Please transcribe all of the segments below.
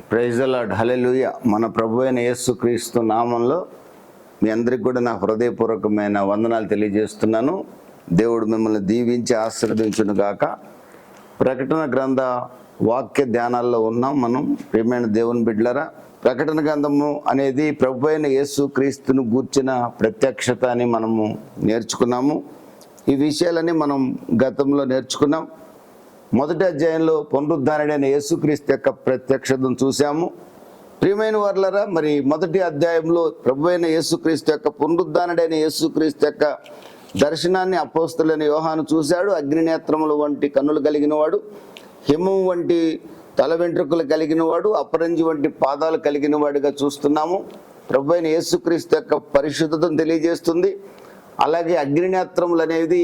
Praise the lord, హల్లెలూయా. మన ప్రభు అయిన యేసుక్రీస్తు నామంలో మీ అందరికి కూడా నా హృదయపూర్వకమైన వందనాలు తెలియజేస్తున్నాను. దేవుడు మిమ్మల్ని దీవించి ఆశీర్వదించును గాక. ప్రకటన గ్రంథ వాక్య ధ్యానాల్లో ఉన్నాం మనం. ప్రియమైన దేవుని బిడ్డలారా, ప్రకటన గ్రంథము అనేది ప్రభు అయిన యేసుక్రీస్తును గూర్చిన ప్రత్యక్షత అని మనము నేర్చుకున్నాము. ఈ విషయాలని మనం గతంలో నేర్చుకున్నాం. మొదటి అధ్యాయంలో పునరుద్ధానుడైన యేసుక్రీస్తు యొక్క ప్రత్యక్షతను చూసాము. ప్రియమైన వారలారా, మరి మొదటి అధ్యాయంలో ప్రభు అయిన యేసుక్రీస్తు యొక్క పునరుద్ధానుడైన యేసుక్రీస్తు యొక్క దర్శనాన్ని అపోస్తలుడైన యోహాను చూశాడు. అగ్నినేత్రములు వంటి కన్నులు కలిగిన వాడు, హిమం వంటి తల వెంట్రుకలు కలిగిన వాడు, అపరంజి వంటి పాదాలు కలిగిన వాడిగా చూస్తున్నాము. ప్రభు అయిన యేసుక్రీస్తు యొక్క పరిశుద్ధతను తెలియజేస్తుంది. అలాగే అగ్నినేత్రములు అనేది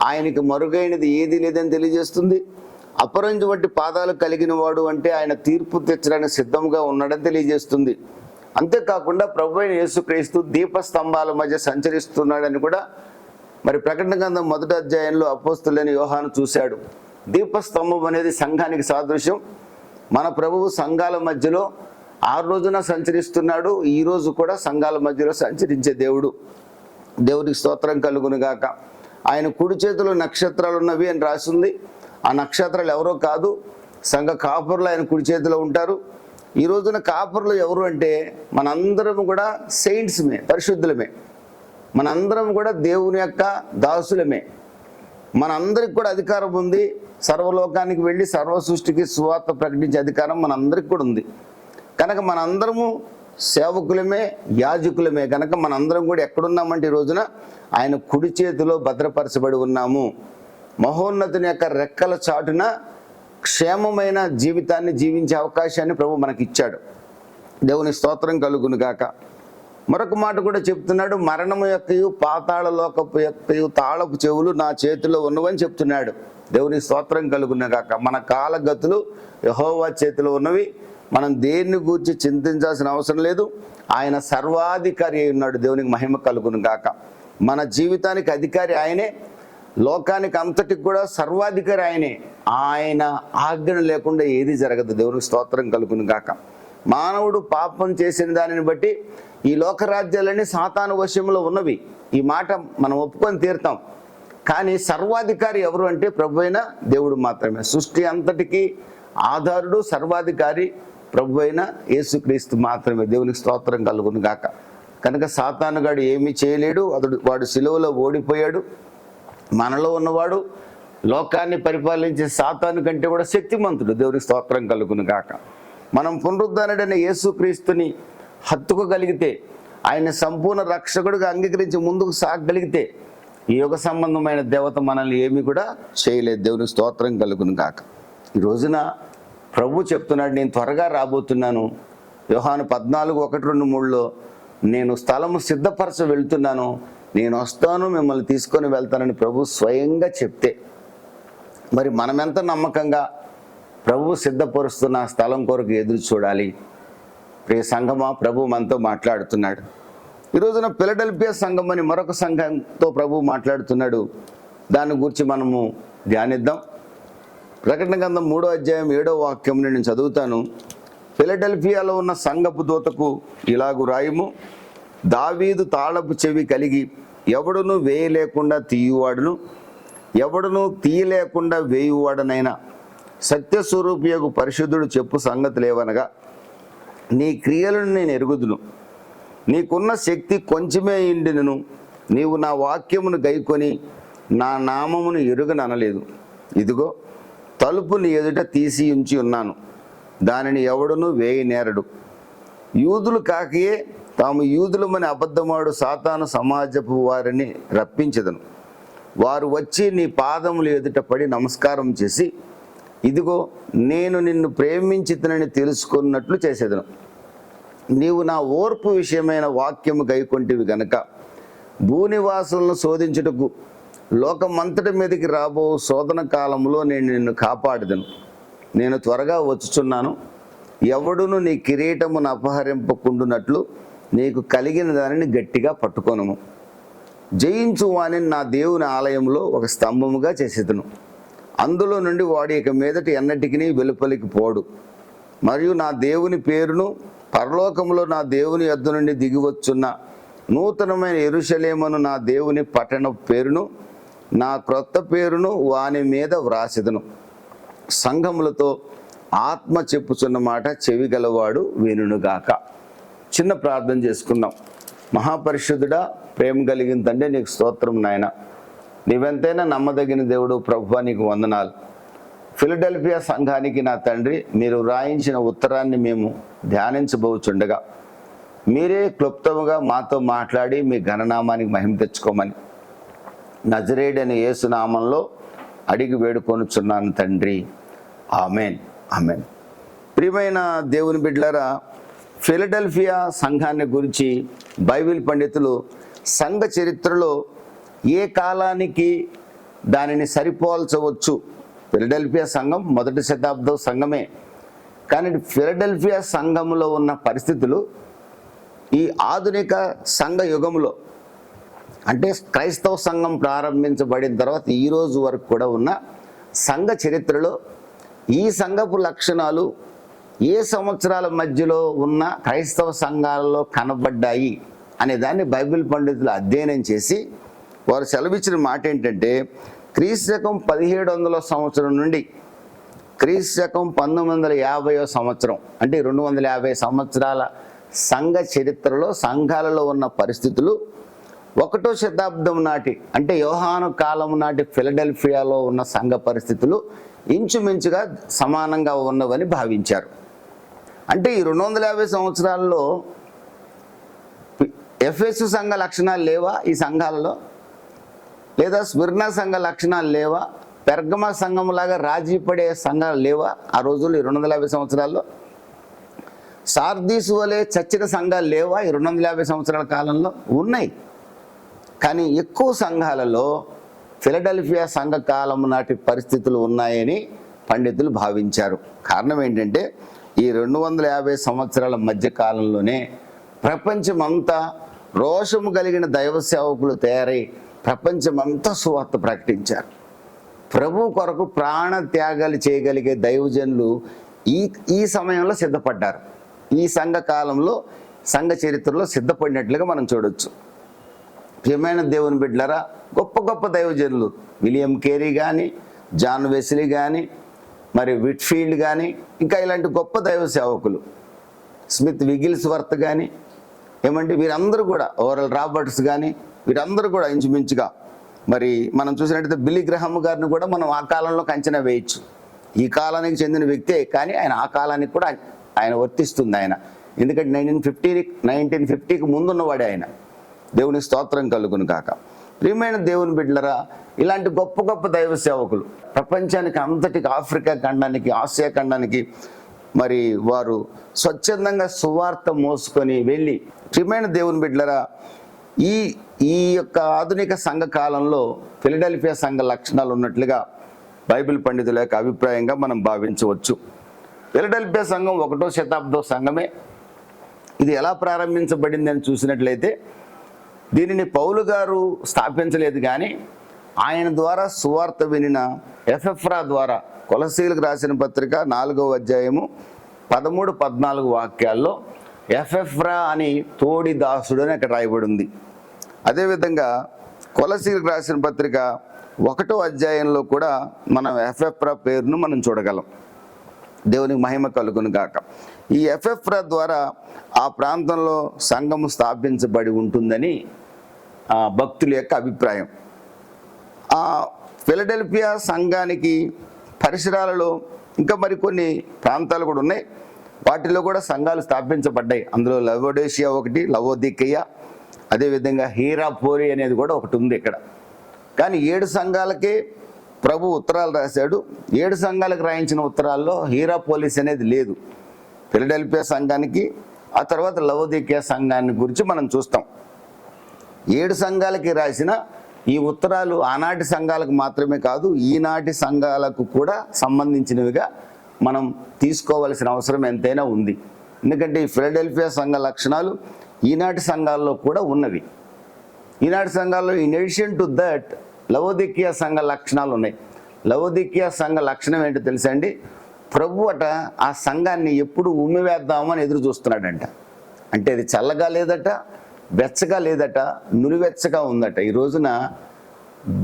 ఆయనకి మరుగైనది ఏది లేదని తెలియజేస్తుంది. అపరంజి వంటి పాదాలు కలిగిన వాడు అంటే ఆయన తీర్పు తెచ్చడానికి సిద్ధంగా ఉన్నాడని తెలియజేస్తుంది. అంతేకాకుండా ప్రభు అయిన యేసుక్రీస్తు దీపస్తంభాల మధ్య సంచరిస్తున్నాడని కూడా మరి ప్రకటన గ్రంథం మొదటి అధ్యాయంలో అపోస్తలుడైన యోహాను చూశాడు. దీపస్తంభం అనేది సంఘానికి సాదృశ్యం. మన ప్రభువు సంఘాల మధ్యలో ఆ రోజున సంచరిస్తున్నాడు. ఈ రోజు కూడా సంఘాల మధ్యలో సంచరించే దేవుడు. దేవుడికి స్తోత్రం కలుగును గాక. ఆయన కుడి చేతిలో నక్షత్రాలు ఉన్నవి అని రాసింది. ఆ నక్షత్రాలు ఎవరో కాదు, సంఘ కాపురులు ఆయన కుడి చేతిలో ఉంటారు. ఈ రోజున కాపురులు ఎవరు అంటే మనందరం కూడా సెయింట్స్మే, పరిశుద్ధులమే. మనందరం కూడా దేవుని యొక్క దాసులమే. మనందరికి కూడా అధికారం ఉంది. సర్వలోకానికి వెళ్ళి సర్వ సృష్టికి సువార్త ప్రకటించే అధికారం మనందరికి కూడా ఉంది. కనుక మనందరము సేవకులమే, యాజకులమే. కనుక మనందరం కూడా ఎక్కడున్నామంటే ఈ రోజున ఆయన కుడి చేతిలో భద్రపరచబడి ఉన్నాము. మహోన్నతుని యొక్క రెక్కల చాటున క్షేమమైన జీవితాన్ని జీవించే అవకాశాన్ని ప్రభు మనకిచ్చాడు. దేవుని స్తోత్రం కలుగును గాక. మరొక మాట కూడా చెప్తున్నాడు, మరణము యొక్కయు పాతాళ లోకపు యొక్కయు తాళపు చెవులు నా చేతిలో ఉన్నవని చెప్తున్నాడు. దేవుని స్తోత్రం కలుగును గాక. మన కాలగతులు యెహోవా చేతిలో ఉన్నవి. మనం దేన్ని గూర్చి చింతించాల్సిన అవసరం లేదు. ఆయన సర్వాధికారి అయి ఉన్నాడు. దేవునికి మహిమ కలుగును గాక. మన జీవితానికి అధికారి ఆయనే, లోకానికి అంతటికి కూడా సర్వాధికారి ఆయనే. ఆయన ఆజ్ఞ లేకుండా ఏది జరగదు. దేవునికి స్తోత్రం కలుగును గాక. మానవుడు పాపం చేసిన దానిని బట్టి ఈ లోకరాజ్యాలన్నీ సాతాను వశంలో ఉన్నవి. ఈ మాట మనం ఒప్పుకొని తీరుతాం. కానీ సర్వాధికారి ఎవరు అంటే ప్రభు అయిన దేవుడు మాత్రమే. సృష్టి అంతటికి ఆధారుడు, సర్వాధికారి ప్రభు అయిన యేసుక్రీస్తు మాత్రమే. దేవునికి స్తోత్రం కలుగును గాక. కనుక సాతానుగాడు ఏమీ చేయలేడు. వాడు సిలువలో ఓడిపోయాడు. మనలో ఉన్నవాడు లోకాన్ని పరిపాలించే సాతాను కంటే కూడా శక్తిమంతుడు. దేవునికి స్తోత్రం కలుగును గాక. మనం పునరుద్ధరణుడైన యేసుక్రీస్తుని హత్తుకోగలిగితే, ఆయన సంపూర్ణ రక్షకుడిగా అంగీకరించి ముందుకు సాగగలిగితే ఈ యుగ సంబంధమైన దేవత మనల్ని ఏమీ కూడా చేయలేదు. దేవునికి స్తోత్రం కలుగును గాక. ఈ రోజున ప్రభు చెప్తున్నాడు, నేను త్వరగా రాబోతున్నాను. యోహాను 14:1-2-3లో నేను స్థలము సిద్ధపరచ వెళ్తున్నాను, నేను వస్తాను, మిమ్మల్ని తీసుకొని వెళ్తానని ప్రభు స్వయంగా చెప్తే మరి మనమెంత నమ్మకంగా ప్రభు సిద్ధపరుస్తున్న స్థలం కొరకు ఎదురు చూడాలి. ప్రియ సంఘమా, ప్రభు మనతో మాట్లాడుతున్నాడు. ఈ రోజున ఫిలడెల్ఫియా సంఘం అని మరొక సంఘంతో ప్రభు మాట్లాడుతున్నాడు. దాని గురించి మనము ధ్యానిద్దాం. ప్రకటన గ్రంథం 3వ అధ్యాయం 7వ వాక్యం నేను చదువుతాను. ఫిలడెల్ఫియాలో ఉన్న సంఘపు దూతకు ఇలాగు రాయుము, దావీదు తాళపు చెవి కలిగి ఎవడును వేయలేకుండా తీయువాడును, ఎవడును తీయలేకుండా వేయువాడనైనా సత్యస్వరూపియగు పరిశుద్ధుడు చెప్పు సంగతులేవనగా, నీ క్రియలను నేను ఎరుగుదును, నీకున్న శక్తి కొంచెమే ఇండినను నీవు నా వాక్యమును గైకొని నా నామమును ఎరుగననలేదు. ఇదిగో తలుపు నీ ఎదుట తీసి ఉంచి ఉన్నాను, దానిని ఎవడును వేయనేరడు. యూదులు కాకయే తాము యూదులమని అబద్ధమాడు సాతాను సమాజపు వారిని రప్పించెదను. వారు వచ్చి నీ పాదములు ఎదుట పడి నమస్కారం చేసి, ఇదిగో నేను నిన్ను ప్రేమించితనని తెలుసుకున్నట్లు చేసేదను. నీవు నా ఓర్పు విషయమైన వాక్యము గైకొంటివి గనక భూనివాసులను శోధించుటకు లోకమంతటి మీదకి రాబో శోధన కాలంలో నేను నిన్ను కాపాడదను. నేను త్వరగా వచ్చుచున్నాను. ఎవడును నీ కిరీటమును అపహరింపకుండునట్లు నీకు కలిగిన దానిని గట్టిగా పట్టుకొనుము. జయించు వానిని నా దేవుని ఆలయంలో ఒక స్తంభముగా చేసేదను. అందులో నుండి వాడు ఇక మీదటి ఎన్నటికి వెలుపలికి పోడు. మరియు నా దేవుని పేరును, పరలోకములో నా దేవుని యొద్ద నుండి దిగివచ్చున్న నూతనమైన యెరూషలేమును, నా దేవుని పట్టణ పేరును, నా క్రొత్త పేరును వాని మీద వ్రాసెదను. సంఘములతో ఆత్మ చెప్పుచున్న మాట చెవి గలవాడు వినుగాక. చిన్న ప్రార్థన చేసుకుందాం. మహాపరిశుద్ధుడా, ప్రేమ కలిగిన తండ్రి, నీకు స్తోత్రం నాయన. నీవెంతైనా నమ్మదగిన దేవుడు ప్రభువా, నీకు వందనాలు. ఫిలడెల్ఫియా సంఘానికి నా తండ్రి, మీరు వ్రాయించిన ఉత్తరాన్ని మేము ధ్యానించబోచుండగా మీరే క్లుప్తముగా మాతో మాట్లాడి మీ ఘననామానికి మహిమ తెచ్చుకోమని నజరేయుడైన యేసు నామంలో అడిగి వేడుకొనుచున్నాను తండ్రి. Amen, amen. ప్రియమైన దేవుని బిడ్డలారా, ఫిలడెల్ఫియా సంఘాన్ని గురించి బైబిల్ పండితులు సంఘ చరిత్రలో ఏ కాలానికి దానిని సరిపోల్చవచ్చు. ఫిలడెల్ఫియా సంఘం 1వ శతాబ్దం సంఘమే, కానీ ఫిలడెల్ఫియా సంఘంలో ఉన్న పరిస్థితులు ఈ ఆధునిక సంఘ యుగంలో, అంటే క్రైస్తవ సంఘం ప్రారంభించబడిన తర్వాత ఈ రోజు వరకు కూడా ఉన్న సంఘ చరిత్రలో ఈ సంఘపు లక్షణాలు ఏ సంవత్సరాల మధ్యలో ఉన్న క్రైస్తవ సంఘాలలో కనబడ్డాయి అనే దాన్ని బైబిల్ పండితులు అధ్యయనం చేసి వారు సెలవిచ్చిన మాట ఏంటంటే, క్రీస్తకం 1700 సంవత్సరం నుండి క్రీస్తకం 1950 సంవత్సరం, అంటే 250 సంవత్సరాల సంఘ చరిత్రలో సంఘాలలో ఉన్న పరిస్థితులు 1వ శతాబ్దం నాటి, అంటే యోహాను కాలం నాటి ఫిలడెల్ఫియాలో ఉన్న సంఘ పరిస్థితులు ఇంచుమించుగా సమానంగా ఉన్నవని భావించారు. అంటే ఈ 250 సంవత్సరాల్లో ఎఫెసు సంఘ లక్షణాలు లేవా ఈ సంఘాలలో? లేదా స్మిర్నా సంఘ లక్షణాలు లేవా? పెర్గమ సంఘంలాగా రాజీ పడే సంఘాలు లేవా ఆ రోజుల్లో, ఈ 250 సంవత్సరాల్లో? సార్దీసు వలె చచ్చిన సంఘాలు లేవా ఈ 250 సంవత్సరాల కాలంలో? ఉన్నాయి. కానీ ఎక్కువ సంఘాలలో ఫిలడెల్ఫియా సంఘ కాలం నాటి పరిస్థితులు ఉన్నాయని పండితులు భావించారు. కారణం ఏంటంటే, ఈ 250 సంవత్సరాల మధ్య కాలంలోనే ప్రపంచమంతా రోషము కలిగిన దైవ సేవకులు తయారై ప్రపంచమంతా సువార్త ప్రకటించారు. ప్రభు కొరకు ప్రాణ త్యాగాలు చేయగలిగే దైవజనులు ఈ సమయంలో సిద్ధపడ్డారు. ఈ సంఘ కాలంలో, సంఘ చరిత్రలో సిద్ధపడినట్లుగా మనం చూడొచ్చు. ప్రియమైన దేవుని బిడ్డలారా, గొప్ప గొప్ప దైవజనులు విలియం కేరీ కానీ, జాన్ వెస్లీ కానీ, మరి విట్ఫీల్డ్ కానీ, ఇంకా ఇలాంటి గొప్ప దైవ సేవకులు, స్మిత్ విగిల్స్వర్త్ కానీ, ఏమంటే వీరందరూ కూడా, ఓరల్ రాబర్ట్స్ కానీ, వీరందరూ కూడా ఇంచుమించుగా, మరి మనం చూసినట్టయితే బిల్లీ గ్రహం గారిని కూడా మనం ఆ కాలంలోకి అంచనా వేయచ్చు. ఈ కాలానికి చెందిన వ్యక్తే, కానీ ఆయన ఆ కాలానికి కూడా ఆయన వర్తిస్తుంది ఆయన. ఎందుకంటే 1950కి ముందున్నవాడే ఆయన. దేవుని స్తోత్రం కలుగును కాక. ప్రియమైన దేవుని బిడ్డలరా, ఇలాంటి గొప్ప గొప్ప దైవ సేవకులు ప్రపంచానికి అంతటికి, ఆఫ్రికా ఖండానికి, ఆసియా ఖండానికి మరి వారు స్వచ్ఛందంగా సువార్త మోసుకొని వెళ్ళి, ప్రియమైన దేవుని బిడ్డలరా, ఈ యొక్క ఆధునిక సంఘ కాలంలో ఫిలడెల్ఫియా సంఘ లక్షణాలు ఉన్నట్లుగా బైబిల్ పండితుల యొక్క అభిప్రాయంగా మనం భావించవచ్చు. ఫిలడెల్ఫియా సంఘం 1వ శతాబ్దం సంఘమే. ఇది ఎలా ప్రారంభించబడింది అని చూసినట్లయితే, దీనిని పౌలు గారు స్థాపించలేదు, కానీ ఆయన ద్వారా సువార్త వినిన ఎఫెఫ్రా ద్వారా కొలసీలకు రాసిన పత్రిక 4వ అధ్యాయము 13-14 వాక్యాల్లో ఎఫెఫ్రా అని తోడి దాసుడు అని అక్కడ రాయబడి ఉంది. అదేవిధంగా కొలసీలకు రాసిన పత్రిక 1వ అధ్యాయంలో కూడా మనం ఎఫెఫ్రా పేరును మనం చూడగలం. దేవునికి మహిమ కలుగును గాక. ఈ ఎఫెఫ్రా ద్వారా ఆ ప్రాంతంలో సంఘము స్థాపించబడి ఉంటుందని భక్తుల యొక్క అభిప్రాయం. ఆ ఫిలడెల్ఫియా సంఘానికి పరిసరాలలో ఇంకా మరికొన్ని ప్రాంతాలు కూడా ఉన్నాయి. వాటిలో కూడా సంఘాలు స్థాపించబడ్డాయి. అందులో లవోడేషియా ఒకటి, లవోదికయ, అదేవిధంగా హీరాపోరి అనేది కూడా ఒకటి ఉంది ఇక్కడ. కానీ 7 సంఘాలకే ప్రభు ఉత్తరాలు రాశాడు. 7 సంఘాలకు రాయించిన ఉత్తరాల్లో హీరాపోలిస్ అనేది లేదు. ఫిలడెల్ఫియా సంఘానికి, ఆ తర్వాత లవోదికయ సంఘాన్ని గురించి మనం చూస్తాం. 7 సంఘాలకి రాసిన ఈ ఉత్తరాలు ఆనాటి సంఘాలకు మాత్రమే కాదు, ఈనాటి సంఘాలకు కూడా సంబంధించినవిగా మనం తీసుకోవాల్సిన అవసరం ఎంతైనా ఉంది. ఎందుకంటే ఈ ఫిలడెల్ఫియా సంఘ లక్షణాలు ఈనాటి సంఘాల్లో కూడా ఉన్నవి. ఈనాటి సంఘాల్లో ఇన్ అడిషన్ టు దట్ లవోదికయ సంఘ లక్షణాలు ఉన్నాయి. లవోదికయ సంఘ లక్షణం ఏంటో తెలుసా అండి? ప్రభు అట ఆ సంఘాన్ని ఎప్పుడు ఉమ్మివేద్దామని ఎదురు చూస్తున్నాడంట. అంటే అది చల్లగా లేదట, వెచ్చగా లేదట, నులివెచ్చగా ఉందట. ఈ రోజున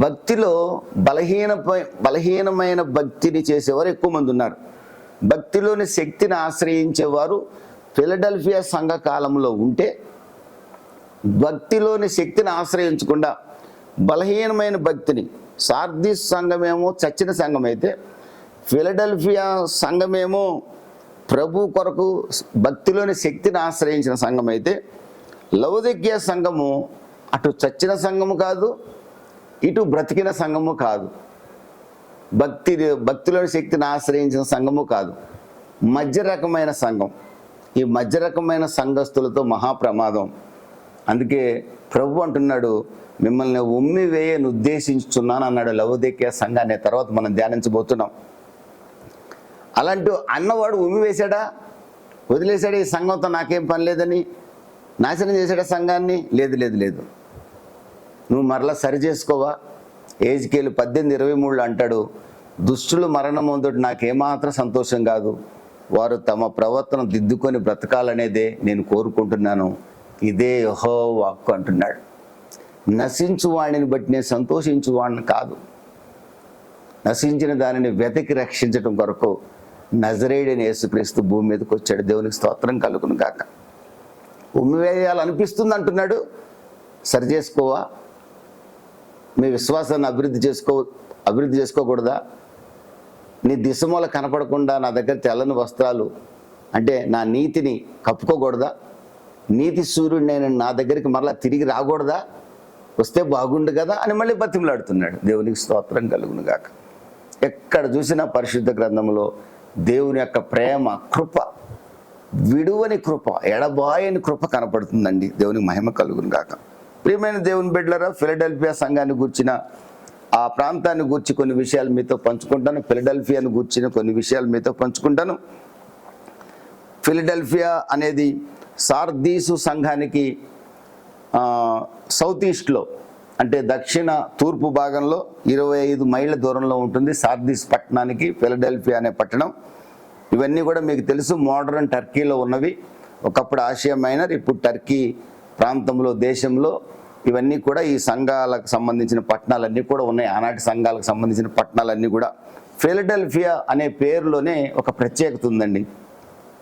భక్తిలో బలహీనమైన భక్తిని చేసేవారు ఎక్కువ మంది ఉన్నారు. భక్తిలోని శక్తిని ఆశ్రయించేవారు ఫిలడెల్ఫియా సంఘ కాలంలో ఉంటే, భక్తిలోని శక్తిని ఆశ్రయించకుండా బలహీనమైన భక్తిని, సార్దీస్ సంఘమేమో చచ్చిన సంఘం అయితే, ఫిలడెల్ఫియా సంఘమేమో ప్రభు కొరకు భక్తిలోని శక్తిని ఆశ్రయించిన సంఘం అయితే, లవొదికీయ సంఘము అటు చచ్చిన సంఘము కాదు, ఇటు బ్రతికిన సంఘము కాదు, భక్తిలోని శక్తిని ఆశ్రయించిన సంఘము కాదు, మధ్య రకమైన సంఘం. ఈ మధ్య రకమైన సంఘస్థులతో మహాప్రమాదం. అందుకే ప్రభు అంటున్నాడు, మిమ్మల్ని ఉమ్మి వేయని ఉద్దేశించున్నాను అన్నాడు లవొదికీయ సంఘాన్ని. తర్వాత మనం ధ్యానించబోతున్నాం. అలాంటి అన్నవాడు ఉమ్మి వేశాడా, వదిలేశాడు ఈ సంఘంతో నాకేం పని లేదని, నాశనం చేశాడా సంఘాన్ని? లేదు లేదు లేదు. నువ్వు మరలా సరి చేసుకోవా? ఏజ్కేలు 18:23 అంటాడు, దుష్టులు మరణమందుట నాకేమాత్రం సంతోషం కాదు, వారు తమ ప్రవర్తన దిద్దుకొని బ్రతకాలనేదే నేను కోరుకుంటున్నాను, ఇదే యెహోవా వాక్కు అంటున్నాడు. నశించు వాడిని బట్టి నేను సంతోషించు వాడిని కాదు, నశించిన దానిని వెతికి రక్షించడం కొరకు నజరేయుడైన యేసుక్రీస్తు భూమి మీదకి వచ్చాడు. దేవునికి స్తోత్రం కలుగును గాక. ఉమ్మివేయాలనిపిస్తుంది అంటున్నాడు, సరి చేసుకోవా? మీ విశ్వాసాన్ని అభివృద్ధి చేసుకోకూడదా? నీ దిశమూల కనపడకుండా నా దగ్గర తెల్లని వస్త్రాలు అంటే నా నీతిని కప్పుకోకూడదా? నీతి సూర్యుడు నేను నా దగ్గరికి మరలా తిరిగి రాకూడదా? వస్తే బాగుండు కదా అని మళ్ళీ బతిమలాడుతున్నాడు. దేవునికి స్తోత్రం కలుగును గాక. ఎక్కడ చూసినా పరిశుద్ధ గ్రంథంలో దేవుని యొక్క ప్రేమ, కృప, విడువని కృప, ఎడబాయని కృప కనపడుతుందండి. దేవునికి మహిమ కలుగును గాక. ప్రియమైన దేవుని బిడ్డలారా, ఫిలడెల్ఫియా సంఘాన్ని గూర్చిన, ఆ ప్రాంతాన్ని గూర్చి కొన్ని విషయాలు మీతో పంచుకుంటాను. ఫిలడెల్ఫియాను గూర్చిన కొన్ని విషయాలు మీతో పంచుకుంటాను. ఫిలడెల్ఫియా అనేది సార్దీసు సంఘానికి సౌత్ ఈస్ట్లో అంటే దక్షిణ తూర్పు భాగంలో 25 మైళ్ళ దూరంలో ఉంటుంది. సార్దీస్ పట్టణానికి ఫిలడెల్ఫియా అనే పట్టణం. ఇవన్నీ కూడా మీకు తెలుసు, మోడర్న్ టర్కీలో ఉన్నవి. ఒకప్పుడు ఆసియా మైనర్, ఇప్పుడు టర్కీ ప్రాంతంలో, దేశంలో ఇవన్నీ కూడా ఈ సంఘాలకు సంబంధించిన పట్టణాలన్నీ కూడా ఉన్నాయి. ఆనాటి సంఘాలకు సంబంధించిన పట్టణాలన్నీ కూడా. ఫిలడెల్ఫియా అనే పేరులోనే ఒక ప్రత్యేకత ఉందండి.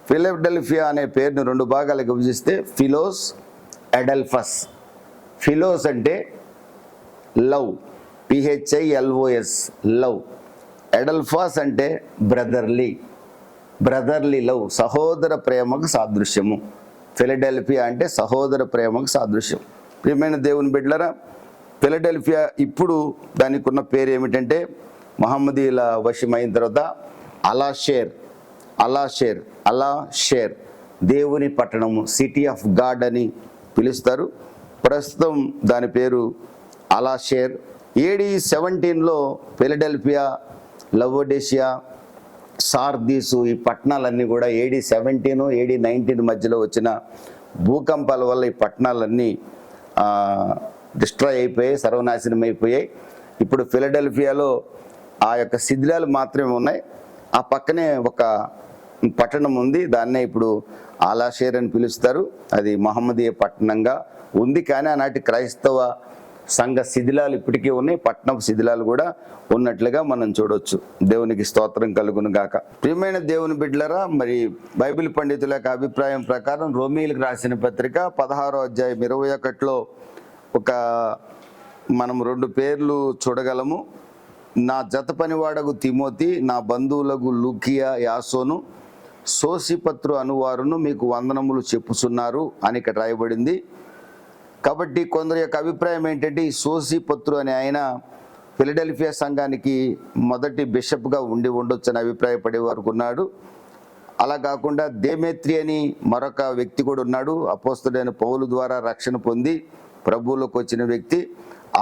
ఫిలడెల్ఫియా అనే పేరును 2 భాగాలకు విభజిస్తే ఫిలోస్, ఎడెల్ఫస్. ఫిలోస్ అంటే లవ్, PHILOS, లవ్. ఎడెల్ఫాస్ అంటే బ్రదర్లీ లవ్, సహోదర ప్రేమకు సాదృశ్యము. ఫిలడెల్ఫియా అంటే సహోదర ప్రేమకు సాదృశ్యం. ప్రియమైన దేవుని బిడ్డలారా, ఫిలడెల్ఫియా ఇప్పుడు దానికి ఉన్న పేరు ఏమిటంటే, మహమ్మదీయుల వశమైన తర్వాత అలా షేర్ దేవుని పట్టణము, సిటీ ఆఫ్ గాడ్ అని పిలుస్తారు. ప్రస్తుతం దాని పేరు అలా షేర్. AD 17లో ఫిలడెల్ఫియా, లవొదికీయ, సార్దీసు ఈ పట్టణాలన్నీ కూడా AD 17, AD 19 మధ్యలో వచ్చిన భూకంపాల వల్ల ఈ పట్టణాలన్నీ డిస్ట్రాయ్ అయిపోయాయి, సర్వనాశనం అయిపోయాయి. ఇప్పుడు ఫిలడెల్ఫియాలో ఆ యొక్క శిథిలాలు మాత్రమే ఉన్నాయి. ఆ పక్కనే ఒక పట్టణం ఉంది, దాన్నే ఇప్పుడు ఆలాషేర్ అని పిలుస్తారు. అది మహమ్మదీయ పట్టణంగా ఉంది, కానీ ఆనాటి క్రైస్తవ సంఘ శిథిలాలు ఇప్పటికీ ఉన్నాయి. పట్టణపు శిథిలాలు కూడా ఉన్నట్లుగా మనం చూడొచ్చు. దేవునికి స్తోత్రం కలుగును గాక. ప్రియమైన దేవుని బిడ్డలారా, మరి బైబిల్ పండితుల యొక్క అభిప్రాయం ప్రకారం రోమీయులకు రాసిన పత్రిక 16వ అధ్యాయం 21లో మనం 2 పేర్లు చూడగలము. నా జత పనివాడగు తిమోతి, నా బంధువులకు లూకియా, యాసోను, సోసిపత్రు అనువారును మీకు వందనములు చెప్పుచున్నారు అని ఇక్కడ రాయబడింది. కాబట్టి కొందరి యొక్క అభిప్రాయం ఏంటంటే, ఈ సోసిపత్రు అనే ఆయన ఫిలడెల్ఫియా సంఘానికి మొదటి బిషప్గా ఉండొచ్చు అని అభిప్రాయపడే వారు ఉన్నాడు. అలా కాకుండా దేమేత్రి అని మరొక వ్యక్తి కూడా ఉన్నాడు. అపోస్తలుడైన పౌలు ద్వారా రక్షణ పొంది ప్రభువులోకి వచ్చిన వ్యక్తి.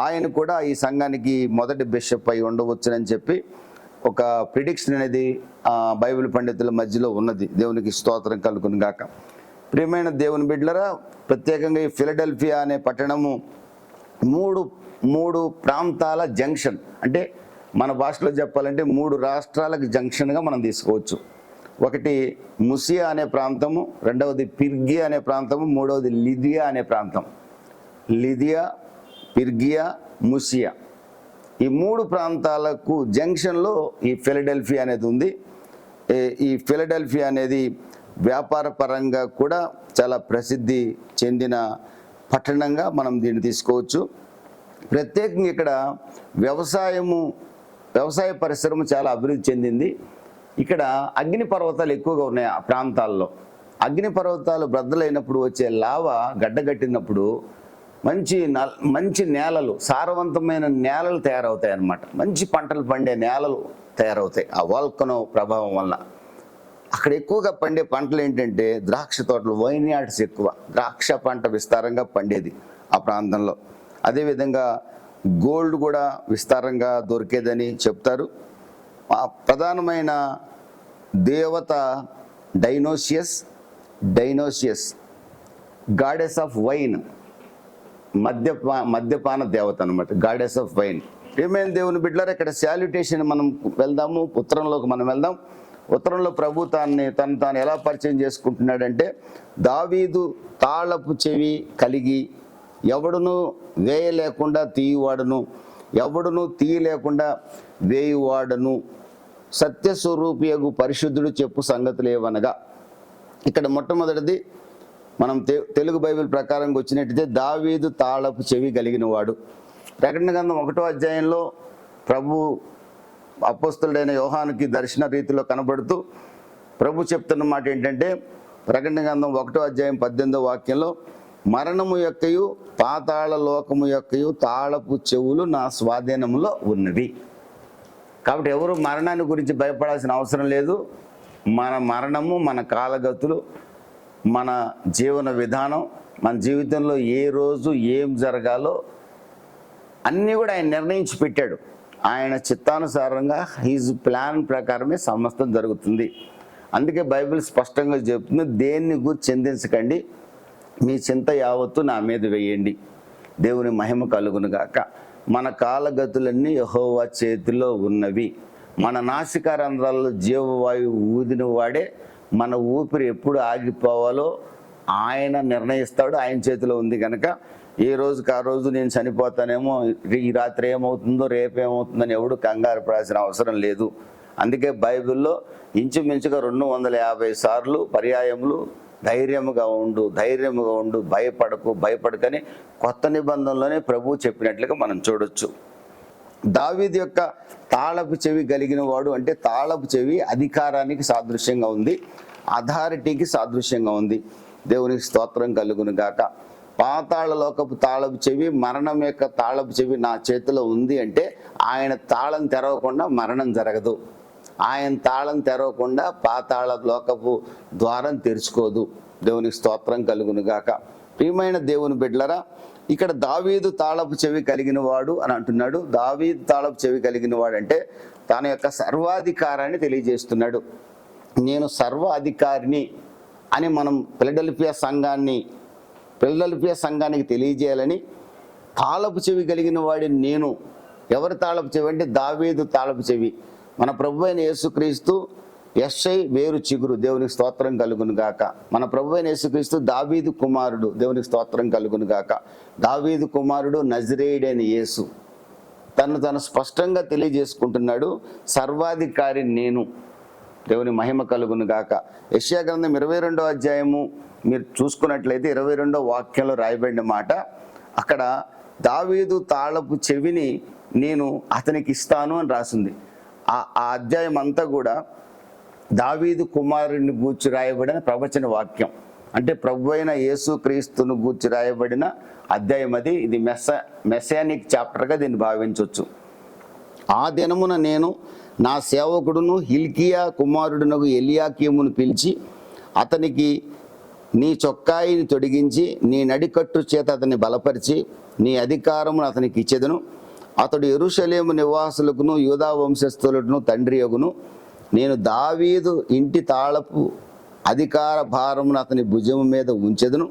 ఆయన కూడా ఈ సంఘానికి మొదటి బిషప్ అయి ఉండవచ్చునని చెప్పి ఒక ప్రిడిక్షన్ అనేది బైబిల్ పండితుల మధ్యలో ఉన్నది. దేవునికి స్తోత్రం కలుగును గాక. ప్రియమైన దేవుని బిడ్డలారా, ప్రత్యేకంగా ఈ ఫిలడెల్ఫియా అనే పట్టణము మూడు ప్రాంతాల జంక్షన్, అంటే మన భాషలో చెప్పాలంటే 3 రాష్ట్రాలకు జంక్షన్గా మనం తీసుకోవచ్చు. ఒకటి ముసియా అనే ప్రాంతము, రెండవది పిర్గియా అనే ప్రాంతము, మూడవది లిదియా అనే ప్రాంతం. లిదియా, పిర్గియా, ముసియా, ఈ 3 ప్రాంతాలకు జంక్షన్లో ఈ ఫిలడెల్ఫియా అనేది ఉంది. ఈ ఫిలడెల్ఫియా అనేది వ్యాపార పరంగా కూడా చాలా ప్రసిద్ధి చెందిన పట్టణంగా మనం దీన్ని తీసుకోవచ్చు. ప్రత్యేకంగా ఇక్కడ వ్యవసాయ పరిశ్రమ చాలా అభివృద్ధి చెందింది. ఇక్కడ అగ్నిపర్వతాలు ఎక్కువగా ఉన్నాయి. ఆ ప్రాంతాల్లో అగ్నిపర్వతాలు బ్రద్దలైనప్పుడు వచ్చే లావా గడ్డగట్టినప్పుడు మంచి నేలలు, సారవంతమైన నేలలు తయారవుతాయి అన్నమాట. మంచి పంటలు పండే నేలలు తయారవుతాయి ఆ వాల్కనో ప్రభావం వల్ల. అక్కడ ఎక్కువగా పండే పంటలు ఏంటంటే ద్రాక్ష తోటలు, వైన్ యార్డ్స్ ఎక్కువ. ద్రాక్ష పంట విస్తారంగా పండేది ఆ ప్రాంతంలో. అదేవిధంగా గోల్డ్ కూడా విస్తారంగా దొరికేదని చెప్తారు. ఆ ప్రధానమైన దేవత డైనోసియస్, గాడెస్ ఆఫ్ వైన్, మద్యపాన దేవత అనమాట, గాడెస్ ఆఫ్ వైన్. ఏమైనా దేవుని బిడ్డలారా, ఇక్కడ శాల్యుటేషన్ మనం వెళ్దాము, ఉత్తరంలోకి మనం వెళ్దాం. ఉత్తరంలో ప్రభు తను తాను ఎలా పరిచయం చేసుకుంటున్నాడంటే, దావీదు తాళపు చెవి కలిగి ఎవడును వేయలేకుండా తీయువాడును, ఎవడును తీయలేకుండా వేయువాడును, సత్యస్వరూపియగు పరిశుద్ధుడు చెప్పు సంగతులు ఏవనగా. ఇక్కడ మొట్టమొదటిది మనం తెలుగు బైబిల్ ప్రకారంగా వచ్చినట్టయితే దావీదు తాళపు చెవి కలిగిన వాడు. ప్రకటన గ్రంథం 1వ అధ్యాయంలో ప్రభు అపోస్తలుడైన యోహానుకి దర్శన రీతిలో కనబడుతూ ప్రభు చెప్తున్న మాట ఏంటంటే, ప్రకటన గ్రంథం 1వ అధ్యాయం 18వ వాక్యంలో, మరణము యొక్కయు పాతాళ లోకము యొక్కయు తాళపు చెవులు నా స్వాధీనంలో ఉన్నవి. కాబట్టి ఎవరు మరణాన్ని గురించి భయపడాల్సిన అవసరం లేదు. మన మరణము, మన కాలగతులు, మన జీవన విధానం, మన జీవితంలో ఏ రోజు ఏం జరగాలో అన్నీ కూడా ఆయన నిర్ణయించి పెట్టాడు. ఆయన చిత్తానుసారంగా హీజ్ ప్లాన్ ప్రకారమే సమస్తం జరుగుతుంది. అందుకే బైబిల్ స్పష్టంగా చెప్తుంది, దేన్ని గురించి చింతించకండి, మీ చింత యావత్తు నా మీద వేయండి, దేవుని మహిమ కలుగును గాక. మన కాలగతులన్నీ యెహోవా చేతిలో ఉన్నవి. మన నాసికారంధ్రాల్లో జీవవాయువు ఊదిన వాడే మన ఊపిరి ఎప్పుడు ఆగిపోవాలో ఆయన నిర్ణయిస్తాడు. ఆయన చేతిలో ఉంది కనుక ఏ రోజుకి ఆ రోజు నేను చనిపోతానేమో, ఈ రాత్రి ఏమవుతుందో, రేపు ఏమవుతుందని ఎవడు కంగారు పడాల్సిన అవసరం లేదు. అందుకే బైబిల్లో ఇంచుమించుగా 250 సార్లు పర్యాయములు ధైర్యముగా ఉండు, భయపడకని కొత్త నిబంధనలోనే ప్రభువు చెప్పినట్లుగా మనం చూడొచ్చు. దావీదు యొక్క తాళపు చెవి కలిగిన వాడు అంటే, తాళపు చెవి అధికారానికి సాదృశ్యంగా ఉంది, అథారిటీకి సాదృశ్యంగా ఉంది. దేవునికి స్తోత్రం కలుగును గాక. పాతాళ లోకపు తాళపు చెవి, మరణం యొక్క తాళపు చెవి నా చేతిలో ఉంది అంటే, ఆయన తాళం తెరవకుండా మరణం జరగదు. ఆయన తాళం తెరవకుండా పాతాళ లోకపు ద్వారం తెరుచుకోదు. దేవునికి స్తోత్రం కలుగును గాక. ప్రియమైన దేవుని బిడ్డలరా, ఇక్కడ దావీదు తాళపు చెవి కలిగిన వాడు అని అంటున్నాడు. దావీదు తాళపు చెవి కలిగిన వాడు అంటే తన యొక్క సర్వాధికారాన్ని తెలియజేస్తున్నాడు. నేను సర్వ అధికారిని అని మనం ఫిలడెల్ఫియా సంఘానికి తెలియజేయాలని, తాళపు చెవి కలిగిన వాడిని నేను. ఎవరి తాళపు చెవి అంటే దావీదు తాళపు చెవి. మన ప్రభువైన యేసుక్రీస్తు యెషై వేరు చిగురు, దేవునికి స్తోత్రం కలుగును గాక. మన ప్రభువైన యేసుక్రీస్తు దావీదు కుమారుడు, దేవునికి స్తోత్రం కలుగును గాక. దావీదు కుమారుడు నజరేయుడైన యేసు తను స్పష్టంగా తెలియజేసుకుంటున్నాడు, సర్వాధికారి నేను, దేవుని మహిమ కలుగును గాక. యెషయా గ్రంథం 22వ అధ్యాయము మీరు చూసుకున్నట్లయితే 22వ వాక్యంలో రాయబడిన మాట, అక్కడ దావీదు తాళపు చెవిని నేను అతనికి ఇస్తాను అని రాసింది. ఆ అధ్యాయం అంతా కూడా దావీదు కుమారుని గూర్చి రాయబడిన ప్రవచన వాక్యం. అంటే ప్రభు అయిన యేసుక్రీస్తును గూర్చి రాయబడిన అధ్యాయం అది. ఇది మెస్సానిక్ చాప్టర్గా దీన్ని భావించవచ్చు. ఆ దినమున నేను నా సేవకుడును హిల్కియా కుమారుడునకు ఎలియాకీమును పిలిచి అతనికి నీ చొక్కాయిని తొడిగించి నీ నడికట్టు చేత అతన్ని బలపరిచి నీ అధికారమును అతనికి ఇచ్చెదను. అతడు యెరూషలేము నివాసులకును యూదా వంశస్థులను తండ్రి యగును. నేను దావీదు ఇంటి తాళపు అధికార భారమును అతని భుజము మీద ఉంచెదను.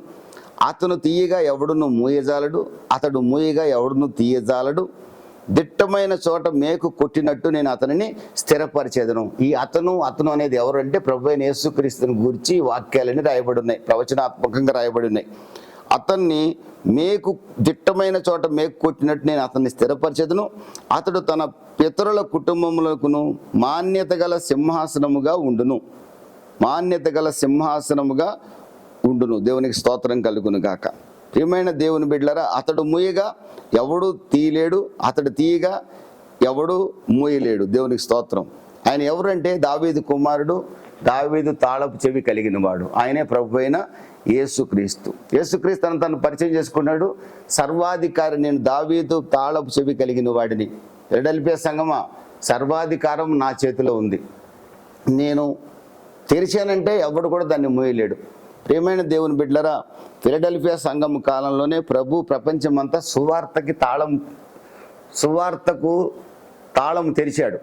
అతను తీయగా ఎవడును మూయజాలడు, అతడు మూయగా ఎవడును తీయజాలడు. దిట్ట దిట్టమైన చోట మేకు కొట్టినట్టు నేను అతనిని స్థిరపరిచేదను. ఈ అతను అనేది ఎవరు అంటే ప్రభు అయిన యేసుక్రీస్తుని గూర్చి వాక్యాలని రాయబడి ఉన్నాయి, ప్రవచనాత్మకంగా రాయబడి ఉన్నాయి. అతన్ని మేకు దిట్టమైన చోట మేకు కొట్టినట్టు నేను అతన్ని స్థిరపరిచేదను. అతడు తన పితరుల కుటుంబములకును మాన్యత గల సింహాసనముగా ఉండును. మాన్యత గల సింహాసనముగా ఉండును. దేవునికి స్తోత్రం కలుగును గాక. ప్రియమైన దేవుని బిడ్డలారా, అతడు మూయగా ఎవడు తీయలేడు, అతడు తీయగా ఎవడు మూయలేడు. దేవునికి స్తోత్రం. ఆయన ఎవరంటే దావీదు కుమారుడు, దావీదు తాళపు చెవి కలిగిన వాడు. ఆయనే ప్రభు అయిన యేసుక్రీస్తు. యేసుక్రీస్తు తను పరిచయం చేసుకున్నాడు. సర్వాధికారి, నేను దావీదు తాళపు చెవి కలిగిన వాడిని. ఫిలడెల్ఫియా సంఘమా, సర్వాధికారం నా చేతిలో ఉంది. నేను తెరిచానంటే ఎవడు కూడా దాన్ని మూయలేడు. ప్రియమైన దేవుని బిడ్డలారా, ఫిలడెల్ఫియా సంఘం కాలంలోనే ప్రభు ప్రపంచమంతా సువార్తకు తాళం తెరిచాడు,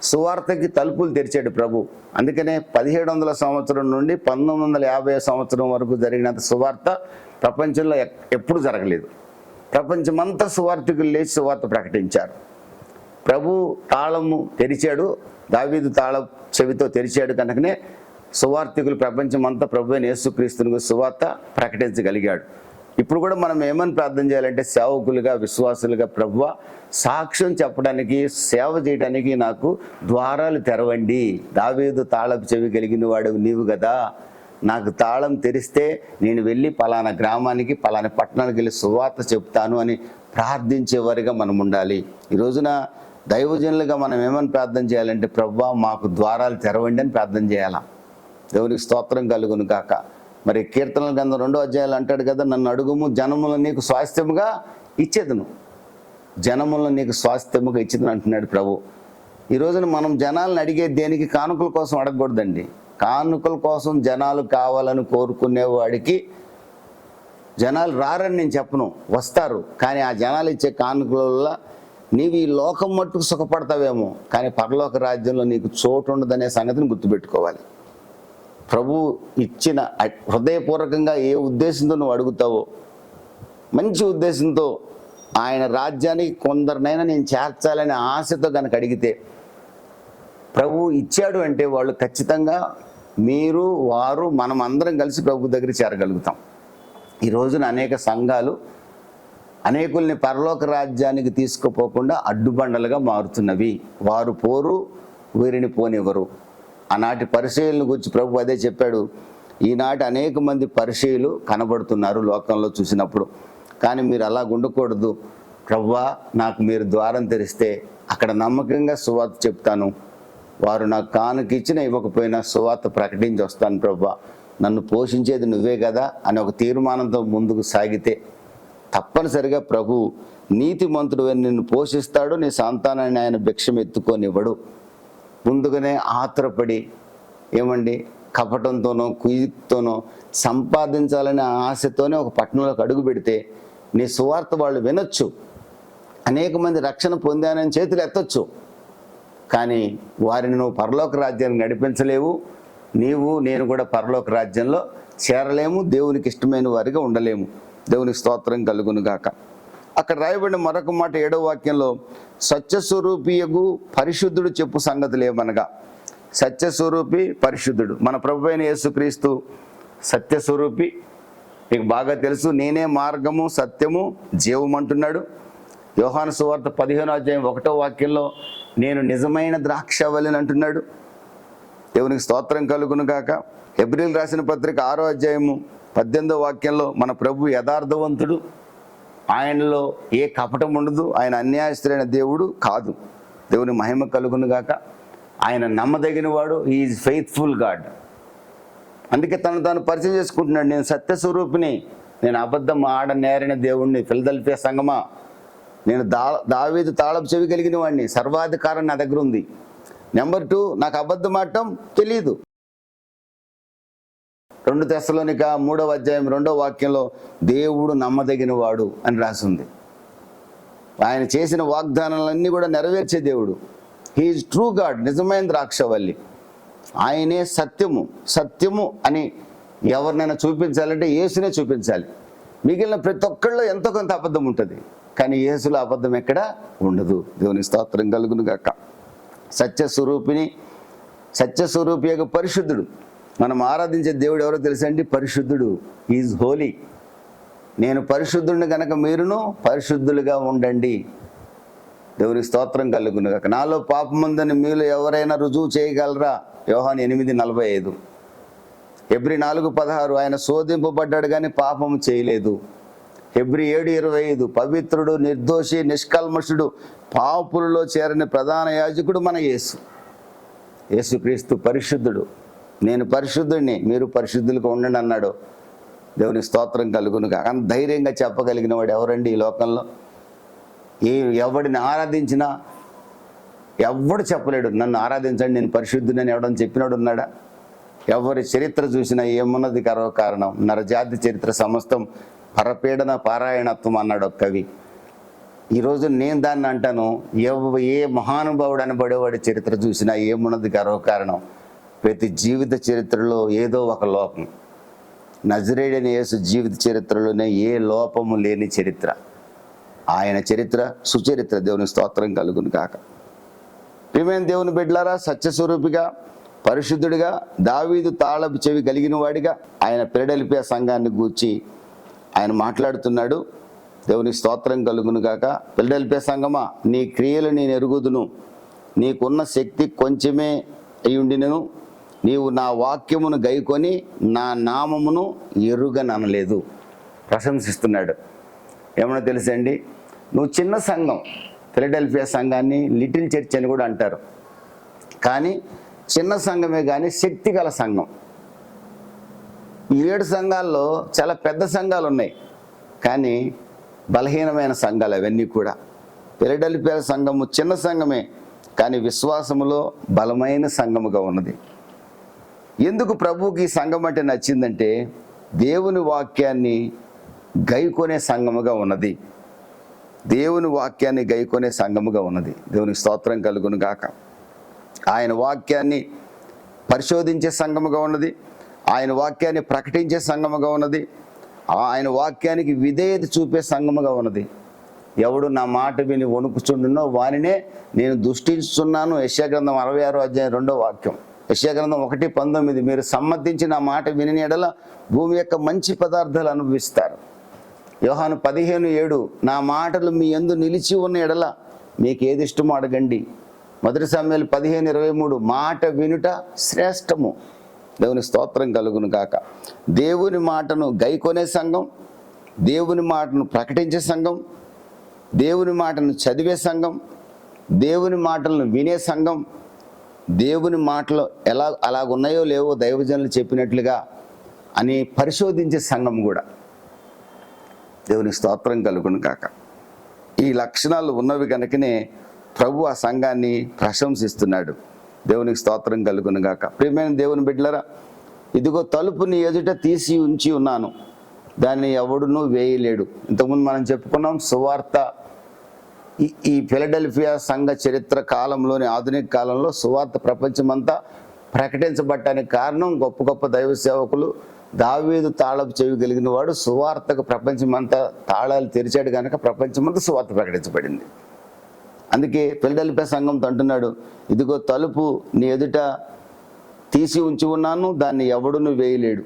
సువార్తకి తలుపులు తెరిచాడు ప్రభు. అందుకనే 1700 సంవత్సరం నుండి 1950 సంవత్సరం వరకు జరిగినంత సువార్త ప్రపంచంలో ఎప్పుడు జరగలేదు. ప్రపంచమంతా సువార్తికులు లేచి సువార్త ప్రకటించారు. ప్రభు తాళము తెరిచాడు, దావీదు తాళం చెవితో తెరిచాడు కనుకనే సువార్తికులు ప్రపంచమంతా ప్రభు అయిన యేసుక్రీస్తుని సువార్త ప్రకటించగలిగాడు. ఇప్పుడు కూడా మనం ఏమని ప్రార్థన చేయాలంటే, సేవకులుగా, విశ్వాసులుగా, ప్రభువ సాక్ష్యం చెప్పడానికి, సేవ చేయడానికి నాకు ద్వారాలు తెరవండి. దావీదు తాళపు చెవి కలిగిన వాడు నీవు కదా, నాకు తాళం తెరిస్తే నేను వెళ్ళి పలానా గ్రామానికి, పలానా పట్టణానికి వెళ్ళి సువార్త చెప్తాను అని ప్రార్థించేవారిగా మనం ఉండాలి. ఈ రోజున దైవజనులుగా మనం ఏమని ప్రార్థన చేయాలంటే, ప్రభువా మాకు ద్వారాలు తెరవండి అని ప్రార్థన చేయాలా. దేవునికి స్తోత్రం కలుగును కాక. మరి కీర్తనల గ్రంథం 2వ అధ్యాయాలు అంటాడు కదా, నన్ను అడుగుము జనములను నీకు స్వాస్థ్యముగా ఇచ్చేదను, జనములను నీకు స్వాస్థ్యముగా ఇచ్చేదను అంటున్నాడు ప్రభు. ఈ రోజున మనం జనాలను అడిగే దేనికి? కానుకల కోసం అడగకూడదండి. కానుకల కోసం జనాలు కావాలని కోరుకునేవాడికి జనాలు రారని నేను చెప్పను, వస్తారు. కానీ ఆ జనాలు ఇచ్చే కానుకల వల్ల నీవు ఈ లోకం మట్టుకు సుఖపడతావేమో, కానీ పరలోక రాజ్యంలో నీకు చోటు ఉండదనే సంగతిని గుర్తుపెట్టుకోవాలి. ప్రభు ఇచ్చిన హృదయపూర్వకంగా ఏ ఉద్దేశంతో నువ్వు అడుగుతావో, మంచి ఉద్దేశంతో ఆయన రాజ్యానికి కొందరినైనా నేను చేర్చాలనే ఆశతో కనుక అడిగితే ప్రభు ఇచ్చాడు అంటే వాళ్ళు ఖచ్చితంగా మీరు, వారు, మనం అందరం కలిసి ప్రభు దగ్గర చేరగలుగుతాం. ఈ రోజున అనేక సంఘాలు అనేకుల్ని పరలోక రాజ్యానికి తీసుకుపోకుండా అడ్డుబండలుగా మారుతున్నవి. వారు పోరు, వీరిని పోనివ్వరు. ఆనాటి పరిచయులను గురించి ప్రభు అదే చెప్పాడు. ఈనాటి అనేక మంది పరిచయులు కనబడుతున్నారు లోకంలో చూసినప్పుడు, కానీ మీరు అలా ఉండకూడదు. ప్రభువా నాకు మీరు ద్వారం తెరిస్తే అక్కడ నమ్మకంగా సువార్త చెప్తాను, వారు నాకు కానుక ఇచ్చినా ఇవ్వకపోయినా సువార్త ప్రకటించి వస్తాను ప్రభువా, నన్ను పోషించేది నువ్వే కదా అని ఒక తీర్మానంతో ముందుకు సాగితే తప్పనిసరిగా ప్రభు నీతిమంతుడు నిన్ను పోషిస్తాడు, నీ సంతానాన్ని ఆయన భిక్షం ఎత్తుకొనివ్వడు. ముందుగానే ఆత్రపడి ఏమండి కపటంతోనో కుయుక్తోనో సంపాదించాలనే ఆశతోనే ఒక పట్టణంలోకి అడుగు పెడితే నీ సువార్త వాళ్ళు వినొచ్చు, అనేక మంది రక్షణ పొందానని చేతులు ఎత్తొచ్చు, కానీ వారిని నువ్వు పరలోక రాజ్యాన్ని నడిపించలేవు. నీవు నేను కూడా పరలోక రాజ్యంలో చేరలేము, దేవునికి ఇష్టమైన వారిగా ఉండలేము. దేవునికి స్తోత్రం కలుగును గాక. అక్కడ రాయబడిన మరొక మాట 7వ వాక్యంలో, సత్యస్వరూపియగు పరిశుద్ధుడు చెప్పు సంగతులు ఏమనగా. సత్యస్వరూపి, పరిశుద్ధుడు మన ప్రభు అయిన యేసుక్రీస్తు సత్యస్వరూపి. మీకు బాగా తెలుసు, నేనే మార్గము సత్యము జీవం అంటున్నాడు. యోహాను సువార్త 15వ అధ్యాయం 1వ వాక్యంలో నేను నిజమైన ద్రాక్షవల్లిని అంటున్నాడు. దేవునికి స్తోత్రం కలుగును గాక. హెబ్రీయులు రాసిన పత్రిక 6వ అధ్యాయము 18వ వాక్యంలో మన ప్రభు యథార్థవంతుడు, ఆయనలో ఏ కపటం ఉండదు, ఆయన అన్యాయస్తుడైన దేవుడు కాదు. దేవుని మహిమ కలుగును గాక. ఆయన నమ్మదగిన వాడు, ఈజ్ ఫెయిత్ఫుల్ గాడ్. అందుకే తను తాను పరిచయం చేసుకుంటున్నాడు, నేను సత్యస్వరూపిని, నేను అబద్ధం ఆడ నేరిన దేవుణ్ణి. ఫిలదెల్ఫియా సంఘమా, నేను దావీదు తాళపు చెవి కలిగిన వాడిని, సర్వాధికారం నా దగ్గర ఉంది. నెంబర్ 2, నాకు అబద్ధం ఆడటం తెలియదు. 2 తెస్సలోనిక 3వ అధ్యాయం 2వ వాక్యంలో దేవుడు నమ్మదగిన వాడు అని రాసింది. ఆయన చేసిన వాగ్దానాలన్నీ కూడా నెరవేర్చే దేవుడు. హీఈస్ ట్రూ గాడ్, నిజమైన ద్రాక్షవల్లి. ఆయనే సత్యము. సత్యము అని ఎవరినైనా చూపించాలంటే యేసునే చూపించాలి. మిగిలిన ప్రతి ఒక్కళ్ళలో ఎంతో కొంత అబద్ధం ఉంటుంది, కానీ యేసులో అబద్ధం ఎక్కడ ఉండదు. దేవుని స్తోత్రం కలుగును గాక. సత్యస్వరూపి యొక్క పరిశుద్ధుడు. మనం ఆరాధించే దేవుడు ఎవరో తెలుసండి? పరిశుద్ధుడు. ఈజ్ హోలీ. నేను పరిశుద్ధుడిని కనుక మీరును పరిశుద్ధులుగా ఉండండి. దేవుని స్తోత్రం కలుగును గాక. నాలో పాపముందని మీలో ఎవరైనా రుజువు చేయగలరా? యోహాను 8:45. హెబ్రీ 4:16. ఆయన శోధింపబడ్డాడు కానీ పాపము చేయలేదు. హెబ్రీ 7:25. పవిత్రుడు, నిర్దోషి, నిష్కల్మషుడు, పాపులలో చేరని ప్రధాన యాజకుడు మన యేసుక్రీస్తు పరిశుద్ధుడు. నేను పరిశుద్ధుడిని, మీరు పరిశుద్ధులుగా ఉండండి అన్నాడు. దేవుని స్తోత్రం కలుగును గాక. అంత ధైర్యంగా చెప్పగలిగిన వాడు ఎవరండి ఈ లోకంలో? ఎవడిని ఆరాధించినా ఎవడు చెప్పలేడు నన్ను ఆరాధించండి, నేను పరిశుద్ధుడని ఎవడని చెప్పినాడు ఉన్నాడా? ఎవరి చరిత్ర చూసినా ఏమున్నది కారణం? నరజాతి చరిత్ర సమస్తం పరపీడన పారాయణత్వం అన్నాడు ఒక కవి. ఈరోజు నేను దాన్ని అంటాను, ఏ మహానుభావుడు అనబడేవాడి చరిత్ర చూసినా ఏమున్నది కారణం? ప్రతి జీవిత చరిత్రలో ఏదో ఒక లోపం. నజరేయుడైన యేసు జీవిత చరిత్రలోనే ఏ లోపము లేని చరిత్ర. ఆయన చరిత్ర సుచరిత్ర. దేవుని స్తోత్రం కలుగును కాక. ప్రియమైన దేవుని బిడ్డలారా, సత్యస్వరూపిగా, పరిశుద్ధుడిగా, దావీదు తాళపు చెవి కలిగిన వాడిగా ఆయన ఫిలడెల్ఫియా సంఘాన్ని గూర్చి ఆయన మాట్లాడుతున్నాడు. దేవుని స్తోత్రం కలుగును గాక. ఫిలడెల్ఫియా సంఘమా, నీ క్రియలు నేను ఎరుగుదును, నీకున్న శక్తి కొంచెమే అయ్యుండినను, నీవు నా వాక్యమును గైకొని నా నామమును ఎరుగననలేదు. ప్రశంసిస్తున్నాడు. ఏమన్నా తెలుసండి? నువ్వు చిన్న సంఘం, ఫిలడెల్ఫియా సంఘాన్ని లిటిల్ చర్చ్ అని కూడా అంటారు. కానీ చిన్న సంఘమే కానీ శక్తి గల సంఘం. 7 సంఘాల్లో చాలా పెద్ద సంఘాలు ఉన్నాయి, కానీ బలహీనమైన సంఘాలు అవన్నీ కూడా. ఫిలడెల్ఫియా సంఘము చిన్న సంఘమే, కానీ విశ్వాసములో బలమైన సంఘముగా ఉన్నది. ఎందుకు ప్రభువుకి ఈ సంఘం అంటే నచ్చిందంటే దేవుని వాక్యాన్ని గైకొనే సంఘముగా ఉన్నది. దేవుని వాక్యాన్ని గైకొనే సంఘముగా ఉన్నది. దేవునికి స్తోత్రం కలుగును గాక. ఆయన వాక్యాన్ని పరిశోధించే సంఘముగా ఉన్నది. ఆయన వాక్యాన్ని ప్రకటించే సంఘముగా ఉన్నది. ఆయన వాక్యానికి విధేయత చూపే సంఘముగా ఉన్నది. ఎవడు నా మాట విని వణుకుచుండునో వానినే నేను దృష్టిస్తున్నాను. యెషయా గ్రంథం 66:2 వాక్యం. యెషయా గ్రంథం 1:19. మీరు సమ్మతించి నా మాట విని ఎడల భూమి యొక్క మంచి పదార్థాలు అనుభవిస్తారు. యోహాను 15:7. నా మాటలు మీ యందు నిలిచి ఉన్న ఎడల మీకు ఏది ఇష్టమో అడగండి. 1 సమూయేలు 15:23. మాట వినుట శ్రేష్టము. దేవుని స్తోత్రం కలుగును గాక. దేవుని మాటను గైకొనే సంఘం, దేవుని మాటను ప్రకటించే సంఘం, దేవుని మాటను చదివే సంఘం, దేవుని మాటలను వినే సంఘం, దేవుని మాటలు అలాగున్నాయో లేవో దైవజనులు చెప్పినట్లుగా అని పరిశోధించే సంఘం కూడా. దేవుని స్తోత్రం కలుగును కాక. ఈ లక్షణాలు ఉన్నవి కనుకనే ప్రభు ఆ సంఘాన్ని ప్రశంసిస్తున్నాడు. దేవునికి స్తోత్రం కలుగును గాక. ప్రియమైన దేవుని బిడ్డలారా, ఇదిగో తలుపుని ఎదుట తీసి ఉంచి ఉన్నాను, దాన్ని ఎవడునూ వేయలేడు. ఇంతకుముందు మనం చెప్పుకున్నాం సువార్త. ఈ ఫిలడెల్ఫియా సంఘ చరిత్ర కాలంలోని ఆధునిక కాలంలో సువార్త ప్రపంచమంతా ప్రకటించబడటానికి కారణం గొప్ప గొప్ప దైవ సేవకులు. దావీదు తాళపు చెవి కలిగిన వాడు సువార్తకు ప్రపంచమంతా తాళాలు తెరిచాడు కనుక ప్రపంచమంతా సువార్త ప్రకటించబడింది. అందుకే ఫిలడెల్ఫియా సంఘంతో అంటున్నాడు, ఇదిగో తలుపు నీ ఎదుట తీసి ఉంచి ఉన్నాను, దాన్ని ఎవడును వేయలేడు.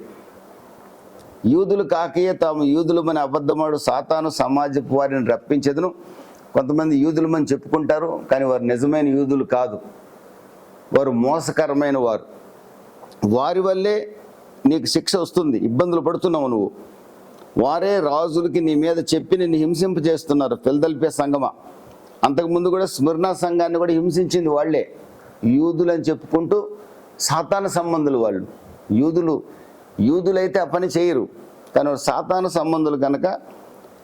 యూదులు కాకయే తాము యూదులమని అబద్ధమాడు సాతాను సమాజపు వారిని రప్పించేదను. కొంతమంది యూదులమని చెప్పుకుంటారు, కానీ వారు నిజమైన యూదులు కాదు, వారు మోసకరమైన వారు. వారి వల్లే నీకు శిక్ష వస్తుంది, ఇబ్బందులు పడుతున్నావు నువ్వు. వారే రాజులకి నీ మీద చెప్పి నిన్ను హింసింపజేస్తున్నారు. ఫిలదెల్ఫియా సంఘమా, అంతకుముందు కూడా స్మిర్నా సంఘాన్ని కూడా హింసించింది వాళ్ళే. యూదులు అని చెప్పుకుంటూ సాతాను సంబంధులు వాళ్ళు. యూదులైతే ఆ పని చేయరు, కానీ సాతాను సంబంధులు కనుక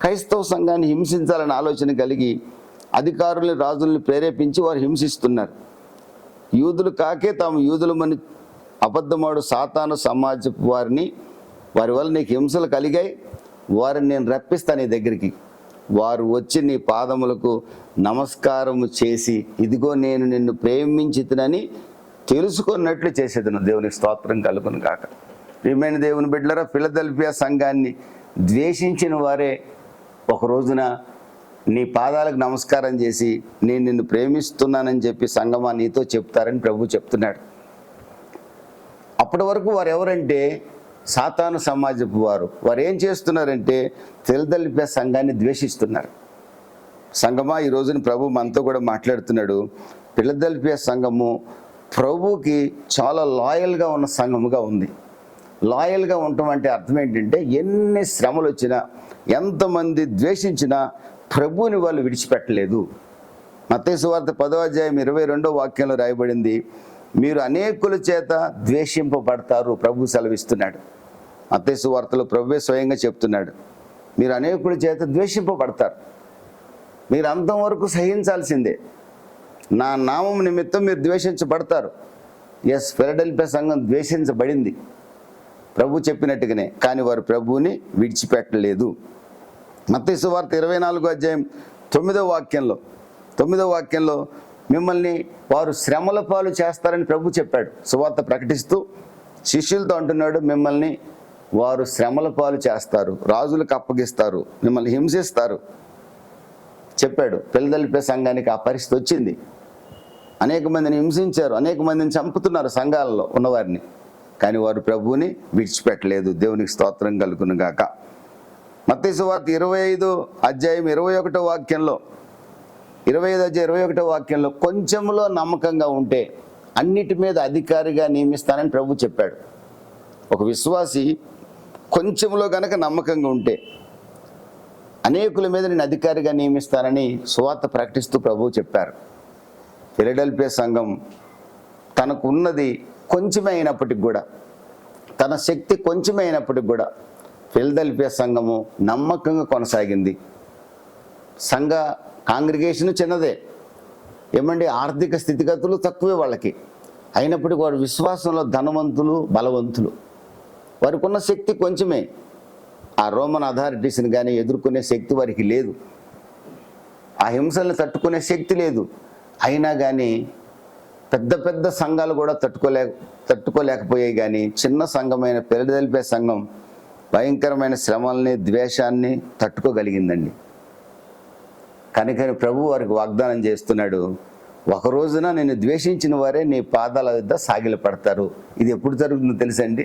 క్రైస్తవ సంఘాన్ని హింసించాలని ఆలోచన కలిగి అధికారుల్ని రాజుల్ని ప్రేరేపించి వారు హింసిస్తున్నారు. యూదులు కాకే తాము యూదులమని అబద్ధమాడు సాతాను సమాజపు వారి వల్ల నీకు హింసలు కలిగాయి, వారిని నేను రప్పిస్తాను నీ దగ్గరికి. వారు వచ్చి నీ పాదములకు నమస్కారము చేసి ఇదిగో నేను నిన్ను ప్రేమించితినని తెలుసుకున్నట్లు చేసేదను. దేవునికి స్తోత్రం కలుగును గాక. ప్రియమైన దేవుని బిడ్డలారా, ఫిలదెల్ఫియా సంఘాన్ని ద్వేషించిన వారే ఒక రోజున నీ పాదాలకు నమస్కారం చేసి నేను నిన్ను ప్రేమిస్తున్నానని చెప్పి సంగమా నీతో చెప్తారని ప్రభు చెప్తున్నాడు. అప్పటి వరకు వారు ఎవరంటే సాతాను సమాజపు వారు ఏం చేస్తున్నారంటే ఫిలదెల్ఫియా సంఘాన్ని ద్వేషిస్తున్నారు. సంఘమా, ఈ రోజున ప్రభు మనతో కూడా మాట్లాడుతున్నాడు. ఫిలదెల్ఫియా సంఘము ప్రభుకి చాలా లాయల్గా ఉన్న సంఘముగా ఉంది. లాయల్గా ఉండటం అంటే అర్థం ఏంటంటే ఎన్ని శ్రమలు వచ్చినా, ఎంతమంది ద్వేషించినా ప్రభువుని వాళ్ళు విడిచిపెట్టలేదు. మత్తయి సువార్త 10వ అధ్యాయం 22వ వాక్యంలో రాయబడింది, మీరు అనేకుల చేత ద్వేషింపబడతారు ప్రభు సెలవిస్తున్నాడు. మత్తయి సువార్తలో ప్రభువే స్వయంగా చెప్తున్నాడు, మీరు అనేకుల చేత ద్వేషింపబడతారు, మీరు అంతం వరకు సహించాల్సిందే, నా నామం నిమిత్తం మీరు ద్వేషించబడతారు. ఎస్, ఫిలదెల్ఫియా సంఘం ద్వేషించబడింది ప్రభు చెప్పినట్టుగానే, కానీ వారు ప్రభువుని విడిచిపెట్టలేదు. మత్తయి సువార్త 24వ అధ్యాయం 9వ వాక్యంలో మిమ్మల్ని వారు శ్రమల పాలు చేస్తారని ప్రభు చెప్పాడు. సువార్త ప్రకటిస్తూ శిష్యులతో అంటున్నాడు, మిమ్మల్ని వారు శ్రమల పాలు చేస్తారు, రాజులకు అప్పగిస్తారు, మిమ్మల్ని హింసిస్తారు చెప్పాడు. ఫిలదెల్ఫియా సంఘానికి ఆ పరిస్థితి వచ్చింది. అనేక మందిని హింసించారు, అనేక మందిని చంపుతున్నారు సంఘాలలో ఉన్నవారిని, కానీ వారు ప్రభువుని విడిచిపెట్టలేదు. దేవునికి స్తోత్రం కలుగును గాక. మత్తయి సువార్త 25వ అధ్యాయం 21వ వాక్యంలో 21వ వాక్యంలో కొంచెంలో నమ్మకంగా ఉంటే అన్నిటి మీద అధికారిగా నియమిస్తానని ప్రభు చెప్పాడు. ఒక విశ్వాసి కొంచెంలో గనక నమ్మకంగా ఉంటే అనేకుల మీద నేను అధికారిగా నియమిస్తానని సువార్త ప్రకటిస్తూ ప్రభువు చెప్పారు. ఫిలదెల్ఫియా సంఘం తనకు ఉన్నది కొంచెమే అయినప్పటికి కూడా, తన శక్తి కొంచెమే అయినప్పటికి కూడా ఫిలదెల్ఫియా సంఘము నమ్మకంగా కొనసాగింది. సంఘ కాంగ్రిగేషన్ చిన్నదే, ఏమండి ఆర్థిక స్థితిగతులు తక్కువే వాళ్ళకి, అయినప్పటికీ వారు విశ్వాసంలో ధనవంతులు, బలవంతులు. వారికి ఉన్న శక్తి కొంచెమే, ఆ రోమన్ అథారిటీస్ని కానీ ఎదుర్కొనే శక్తి వారికి లేదు, ఆ హింసల్ని తట్టుకునే శక్తి లేదు. అయినా కానీ పెద్ద పెద్ద సంఘాలు కూడా తట్టుకోలేకపోయాయి. కానీ చిన్న సంఘమైన ఫిలదెల్ఫియా సంఘం భయంకరమైన శ్రమల్ని, ద్వేషాన్ని తట్టుకోగలిగిందండి. కనుకని ప్రభు వారికి వాగ్దానం చేస్తున్నాడు, ఒక రోజున నేను ద్వేషించిన వారే నీ పాదాల వద్ద సాగిలపడతారు. ఇది ఎప్పుడు జరుగుతుందో తెలుసండి?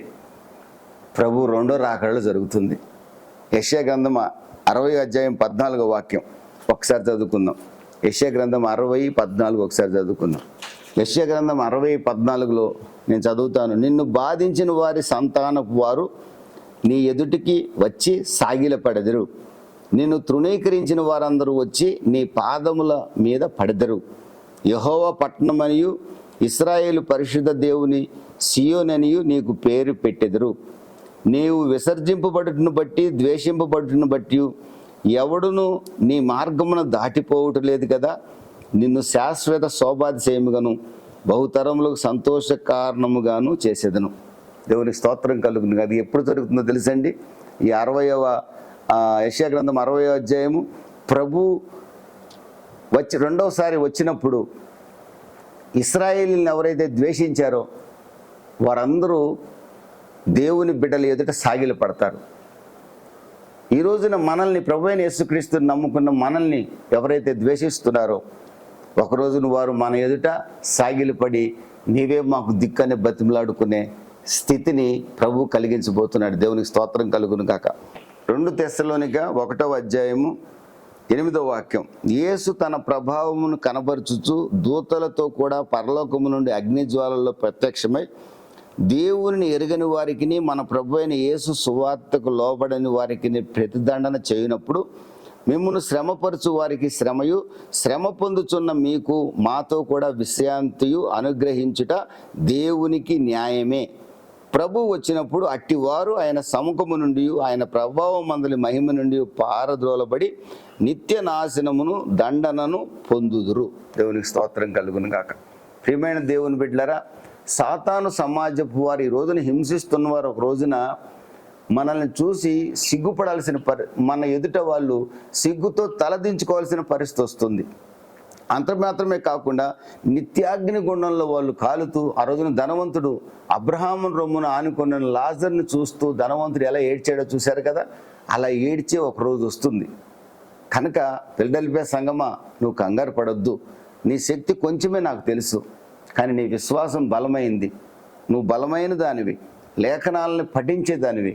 ప్రభు రెండో రాకడలో జరుగుతుంది. యెషయా గ్రంథం 60వ అధ్యాయం 14వ వాక్యం ఒకసారి చదువుకుందాం. యెషయా గ్రంథం 60:14 ఒకసారి చదువుకుందాం. యెషయా గ్రంథం 60:14లో నేను చదువుతాను. నిన్ను బాధించిన వారి సంతానపు వారు నీ ఎదుటికి వచ్చి సాగిలపడెదరు, నిన్ను తృణీకరించిన వారందరూ వచ్చి నీ పాదముల మీద పడెదరు. యెహోవా పట్టణమనియు ఇశ్రాయేలు పరిశుద్ధ దేవుని సియోననియు నీకు పేరు పెట్టెదరు. నీవు విసర్జింపబడుటను బట్టి, ద్వేషింపబడుటను బట్టి ఎవడును నీ మార్గమును దాటిపోవటలేదు కదా. నిన్ను శాశ్వత శోభాతిశయముగాను బహుతరములకు సంతోష కారణముగాను చేసేదను. దేవునికి స్తోత్రం కలుగును. అది ఎప్పుడు జరుగుతుందో తెలుసండి? ఈ 60వ యెషయా గ్రంథం 60వ అధ్యాయము ప్రభు రెండవసారి వచ్చినప్పుడు ఇశ్రాయేలుని ఎవరైతే ద్వేషించారో వారందరూ దేవుని బిడ్డల ఎదుట సాగిలపడతారు. ఈ రోజున మనల్ని ప్రభు అయిన యేసుక్రీస్తుని నమ్ముకున్న మనల్ని ఎవరైతే ద్వేషిస్తున్నారో ఒక రోజున వారు మన ఎదుట సాగిలపడి నీవే మాకు దిక్కని బతిమలాడుకునే స్థితిని ప్రభు కలిగించబోతున్నాడు. దేవునికి స్తోత్రం కలుగును కాక. 2 తెస్సలోనిక 1వ అధ్యాయము 8వ వాక్యం. యేసు తన ప్రభావమును కనబరుచుచు దూతలతో కూడా పరలోకము నుండి అగ్నిజ్వాలలో ప్రత్యక్షమై దేవుని ఎరుగని వారికిని మన ప్రభు అయిన యేసు సువార్తకు లోబడని వారికి ప్రతిదండన చేయనప్పుడు మిమ్మును శ్రమపరచు వారికి శ్రమయు, శ్రమ పొందుచున్న మీకు మాతో కూడా విశ్రాంతియు అనుగ్రహించుట దేవునికి న్యాయమే. ప్రభు వచ్చినప్పుడు అట్టివారు ఆయన సముఖము నుండి, ఆయన ప్రభావం మందలి మహిమ నుండి పారద్రోలబడి నిత్య నాశనమును దండనను పొందుదురు. దేవునికి స్తోత్రం కలుగును గాక. ప్రియమైన దేవుని బిడ్డలారా, సాతాను సమాజపు వారు ఈ రోజున హింసిస్తున్నవారు ఒక రోజున మనల్ని చూసి సిగ్గుపడాల్సిన మన ఎదుట వాళ్ళు సిగ్గుతో తలదించుకోవాల్సిన పరిస్థితి వస్తుంది. అంత మాత్రమే కాకుండా నిత్యాగ్ని గుండంలో వాళ్ళు కాలుతూ, ఆ రోజున ధనవంతుడు అబ్రహాము రొమ్మును ఆనుకున్న లాజర్ని చూస్తూ ధనవంతుడు ఎలా ఏడ్చాడో చూశారు కదా, అలా ఏడ్చే ఒక రోజు వస్తుంది. కనుక ఫిలదెల్ఫియా సంగమా, నువ్వు కంగారు పడొద్దు. నీ శక్తి కొంచెమే నాకు తెలుసు, కానీ నీ విశ్వాసం బలమైంది. నువ్వు బలమైన దానివి, లేఖనాలను పఠించే దానివి,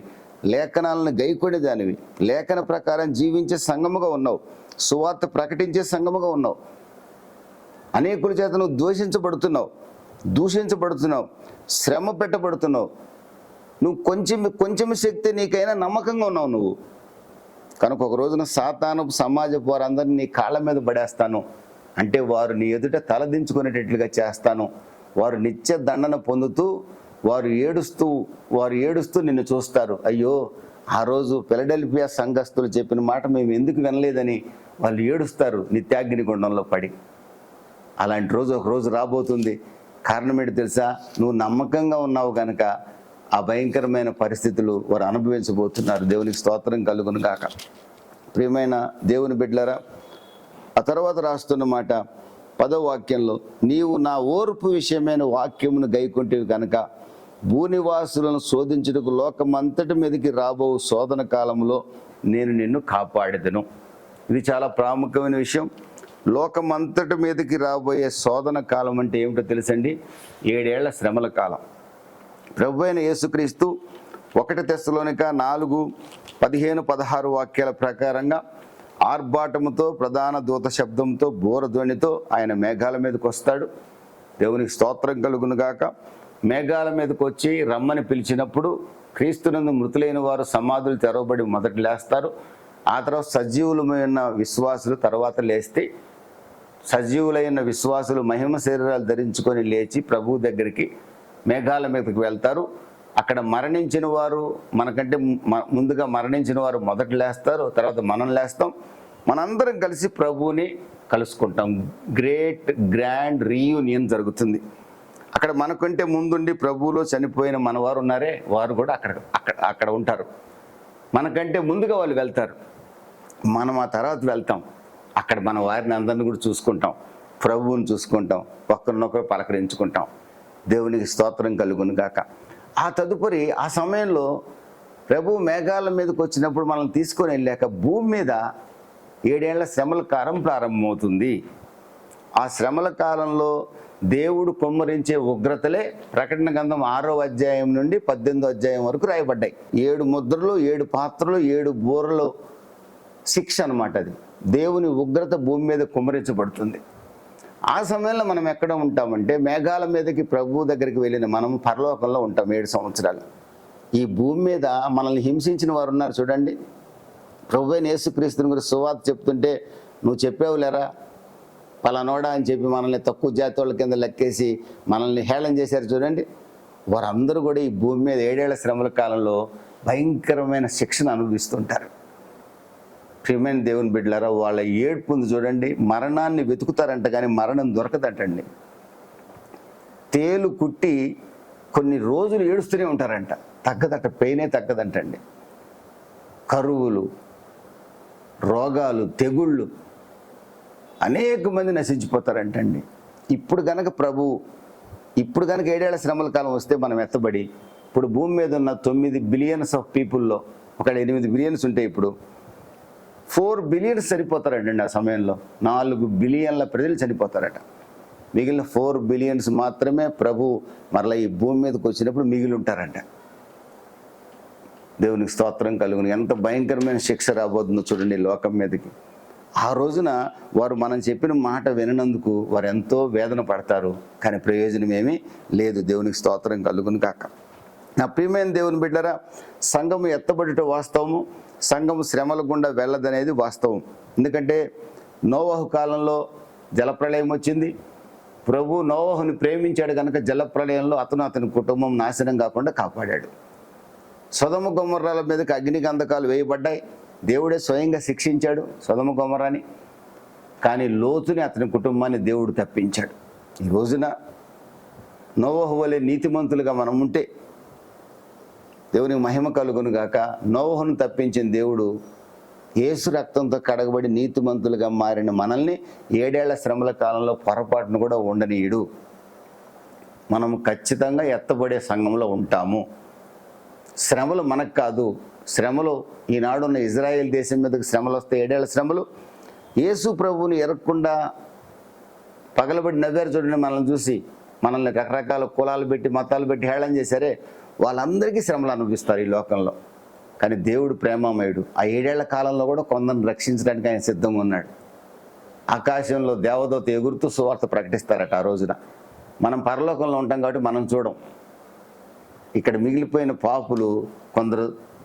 లేఖనాలను గైకొనే దానివి, లేఖన ప్రకారం జీవించే సంఘముగా ఉన్నావు, సువార్త ప్రకటించే సంఘముగా ఉన్నావు. అనేకుల చేత నువ్వు దూషించబడుతున్నావు, శ్రమ పెట్టబడుతున్నావు. నువ్వు కొంచెం శక్తి నీకైనా నమ్మకంగా ఉన్నావు నువ్వు. కనుక ఒక రోజున సాతాను సమాజపు వారందరినీ నీ కాళ్ళ మీద పడేస్తాను అంటే వారు నీ ఎదుట తలదించుకునేటట్లుగా చేస్తాను. వారు నిత్య దండన పొందుతూ వారు ఏడుస్తూ నిన్ను చూస్తారు. అయ్యో, ఆ రోజు ఫిలదెల్ఫియా సంఘస్థులు చెప్పిన మాట మేము ఎందుకు వినలేదని వాళ్ళు ఏడుస్తారు నిత్యాగ్ని గుండంలో పడి. అలాంటి రోజు ఒక రోజు రాబోతుంది. కారణం ఏంటి తెలుసా? నువ్వు నమ్మకంగా ఉన్నావు కనుక ఆ భయంకరమైన పరిస్థితులు వారు అనుభవించబోతున్నారు. దేవునికి స్తోత్రం కలుగును గాక. ప్రియమైన దేవుని బిడ్డలారా, ఆ తర్వాత రాస్తున్న మాట 10వ వాక్యంలో, నీవు నా ఓర్పు విషయమైన వాక్యమును గైకొంటివి కనుక భూనివాసులను శోధించుటకు లోకమంతటి మీదకి రాబో శోధన కాలంలో నేను నిన్ను కాపాడెదను. ఇది చాలా ప్రాముఖ్యమైన విషయం. లోకమంతటి మీదకి రాబోయే శోధన కాలం అంటే ఏమిటో తెలుసండి? 7 ఏళ్ల శ్రమల కాలం. ప్రభు అయిన యేసుక్రీస్తు 1 తెస్సలోనిక 4:15-16 వాక్యాల ప్రకారంగా ఆర్భాటముతో, ప్రధాన దూత శబ్దంతో, బూరధ్వనితో ఆయన మేఘాల మీదకి వస్తాడు. దేవునికి స్తోత్రం కలుగును గాక. మేఘాల మీదకి వచ్చి రమ్మని పిలిచినప్పుడు క్రీస్తునందు మృతులైన వారు సమాధులు తెరవబడి మొదట లేస్తారు. ఆ తర్వాత సజీవులమైన విశ్వాసులు తర్వాత లేస్తే, సజీవులైన విశ్వాసులు మహిమ శరీరాలు ధరించుకొని లేచి ప్రభువు దగ్గరికి మేఘాల మీదకి వెళ్తారు. అక్కడ మరణించిన వారు, మనకంటే ముందుగా మరణించిన వారు మొదట లేస్తారు, తర్వాత మనం లేస్తాం. మనందరం కలిసి ప్రభువుని కలుసుకుంటాం. గ్రాండ్ రీయూనియన్ జరుగుతుంది. అక్కడ మనకంటే ముందుండి ప్రభువులో చనిపోయిన మనవారు ఉన్నారే, వారు కూడా అక్కడ ఉంటారు. మనకంటే ముందుగా వాళ్ళు వెళ్తారు, మనం ఆ తర్వాత వెళ్తాం. అక్కడ మన వారిని అందరిని కూడా చూసుకుంటాం, ప్రభువుని చూసుకుంటాం, ఒకరినొకరు పలకరించుకుంటాం. దేవునికి స్తోత్రం కలుగును గాక. ఆ తదుపరి ఆ సమయంలో ప్రభు మేఘాల మీదకి వచ్చినప్పుడు మనల్ని తీసుకొని వెళ్ళాక భూమి మీద 7 ఏళ్ల శ్రమల కాలం ప్రారంభమవుతుంది. ఆ శ్రమల కాలంలో దేవుడు కుమ్మరించే ఉగ్రతలే ప్రకటన గ్రంథం 6వ అధ్యాయం నుండి 18వ అధ్యాయం వరకు రాయబడ్డాయి. 7 ముద్రలు, 7 పాత్రలు, 7 బూరలు శిక్ష అన్నమాట. అది దేవుని ఉగ్రత భూమి మీద కుమ్మరించబడుతుంది. ఆ సమయంలో మనం ఎక్కడ ఉంటామంటే, మేఘాల మీదకి ప్రభువు దగ్గరికి వెళ్ళిన మనం పరలోకంలో ఉంటాం 7 సంవత్సరాలు. ఈ భూమి మీద మనల్ని హింసించిన వారు ఉన్నారు చూడండి. ప్రభు అయిన యేసుక్రీస్తుని గురించి సువార్త చెప్తుంటే, నువ్వు చెప్పావులేరా పలానోడా అని చెప్పి మనల్ని తక్కువ జాతి వాళ్ళ కింద లెక్కేసి మనల్ని హేళన చేశారు చూడండి. వారందరూ కూడా ఈ భూమి మీద 7 ఏళ్ల శ్రమల కాలంలో భయంకరమైన శిక్షను అనుభవిస్తుంటారు. ప్రియమైన దేవుని బిడ్డలారా, వాళ్ళ ఏడ్పు ఉంది చూడండి. మరణాన్ని వెతుకుతారంట కానీ మరణం దొరకదంటండి. తేలు కుట్టి కొన్ని రోజులు ఏడుస్తూనే ఉంటారంట, తగ్గదట, పెయినే తగ్గదంటండి. కరువులు, రోగాలు, తెగుళ్ళు, అనేక మంది నశించిపోతారంటండి. ఇప్పుడు కనుక 7 ఏళ్ల శ్రమల కాలం వస్తే మనం ఎత్తబడి, ఇప్పుడు భూమి మీద ఉన్న 9 బిలియన్స్ ఆఫ్ పీపుల్లో ఒక 8 బిలియన్స్ ఉంటే ఇప్పుడు 4 బిలియన్స్ చనిపోతారంటండి. ఆ సమయంలో 4 బిలియన్ల ప్రజలు చనిపోతారట. మిగిలిన 4 బిలియన్స్ మాత్రమే ప్రభు మరలా ఈ భూమి మీదకి వచ్చినప్పుడు మిగిలి ఉంటారంట. దేవునికి స్తోత్రం కలుగును. ఎంత భయంకరమైన శిక్ష రాబోతుందో చూడండి లోకం మీదకి. ఆ రోజున వారు మనం చెప్పిన మాట విననందుకు వారు ఎంతో వేదన పడతారు, కానీ ప్రయోజనం ఏమీ లేదు. దేవునికి స్తోత్రం కలుగును కాక. నా ప్రియమైన దేవుని బిడ్డరా, సంఘము ఎత్తబడుట వాస్తవము, సంఘము శ్రమల గుండా వెళ్ళదనేది వాస్తవం. ఎందుకంటే నోవహు కాలంలో జలప్రళయం వచ్చింది. ప్రభు నోవహుని ప్రేమించాడు కనుక జలప్రళయంలో అతని కుటుంబం నాశనం కాకుండా కాపాడాడు. సొదొమ గొమొర్రాల మీదకి అగ్ని గంధకాలు వేయబడ్డాయి. దేవుడే స్వయంగా శిక్షించాడు సొదొమ గొమొర్రాని. కానీ లోతుని, అతని కుటుంబాన్ని దేవుడు తప్పించాడు. ఈ రోజున నోవహు వలె నీతిమంతులుగా మనం ఉంటే దేవునికి మహిమ కలుగును గాక. నోవహును తప్పించిన దేవుడు యేసు రక్తంతో కడగబడి నీతిమంతులుగా మారిన మనల్ని 7 ఏళ్ల శ్రమల కాలంలో పొరపాటును కూడా ఉండనీయుడు. మనం ఖచ్చితంగా ఎత్తబడే సంఘంలో ఉంటాము. శ్రమలు మనకు కాదు, శ్రమలు, ఈనాడున్న ఇజ్రాయెల్ దేశం మీదకి శ్రమలు వస్తాయి, 7 ఏళ్ల శ్రమలు. యేసు ప్రభువుని ఎరగకుండా పగలబడి నవ్వారు చూడండి మనల్ని చూసి. మనల్ని రకరకాల కులాలు పెట్టి మతాలు పెట్టి హేళన చేశారే, వాళ్ళందరికీ శ్రమలు అనుభవిస్తారు ఈ లోకంలో. కానీ దేవుడు ప్రేమమయుడు. ఆ 7 ఏళ్ల కాలంలో కూడా కొందరిని రక్షించడానికి ఆయన సిద్ధంగా ఉన్నాడు. ఆకాశంలో దేవదూత ఎగురుతూ సువార్త ప్రకటిస్తారట ఆ రోజున. మనం పరలోకంలో ఉంటాం కాబట్టి మనం చూడం. ఇక్కడ మిగిలిపోయిన పాపులు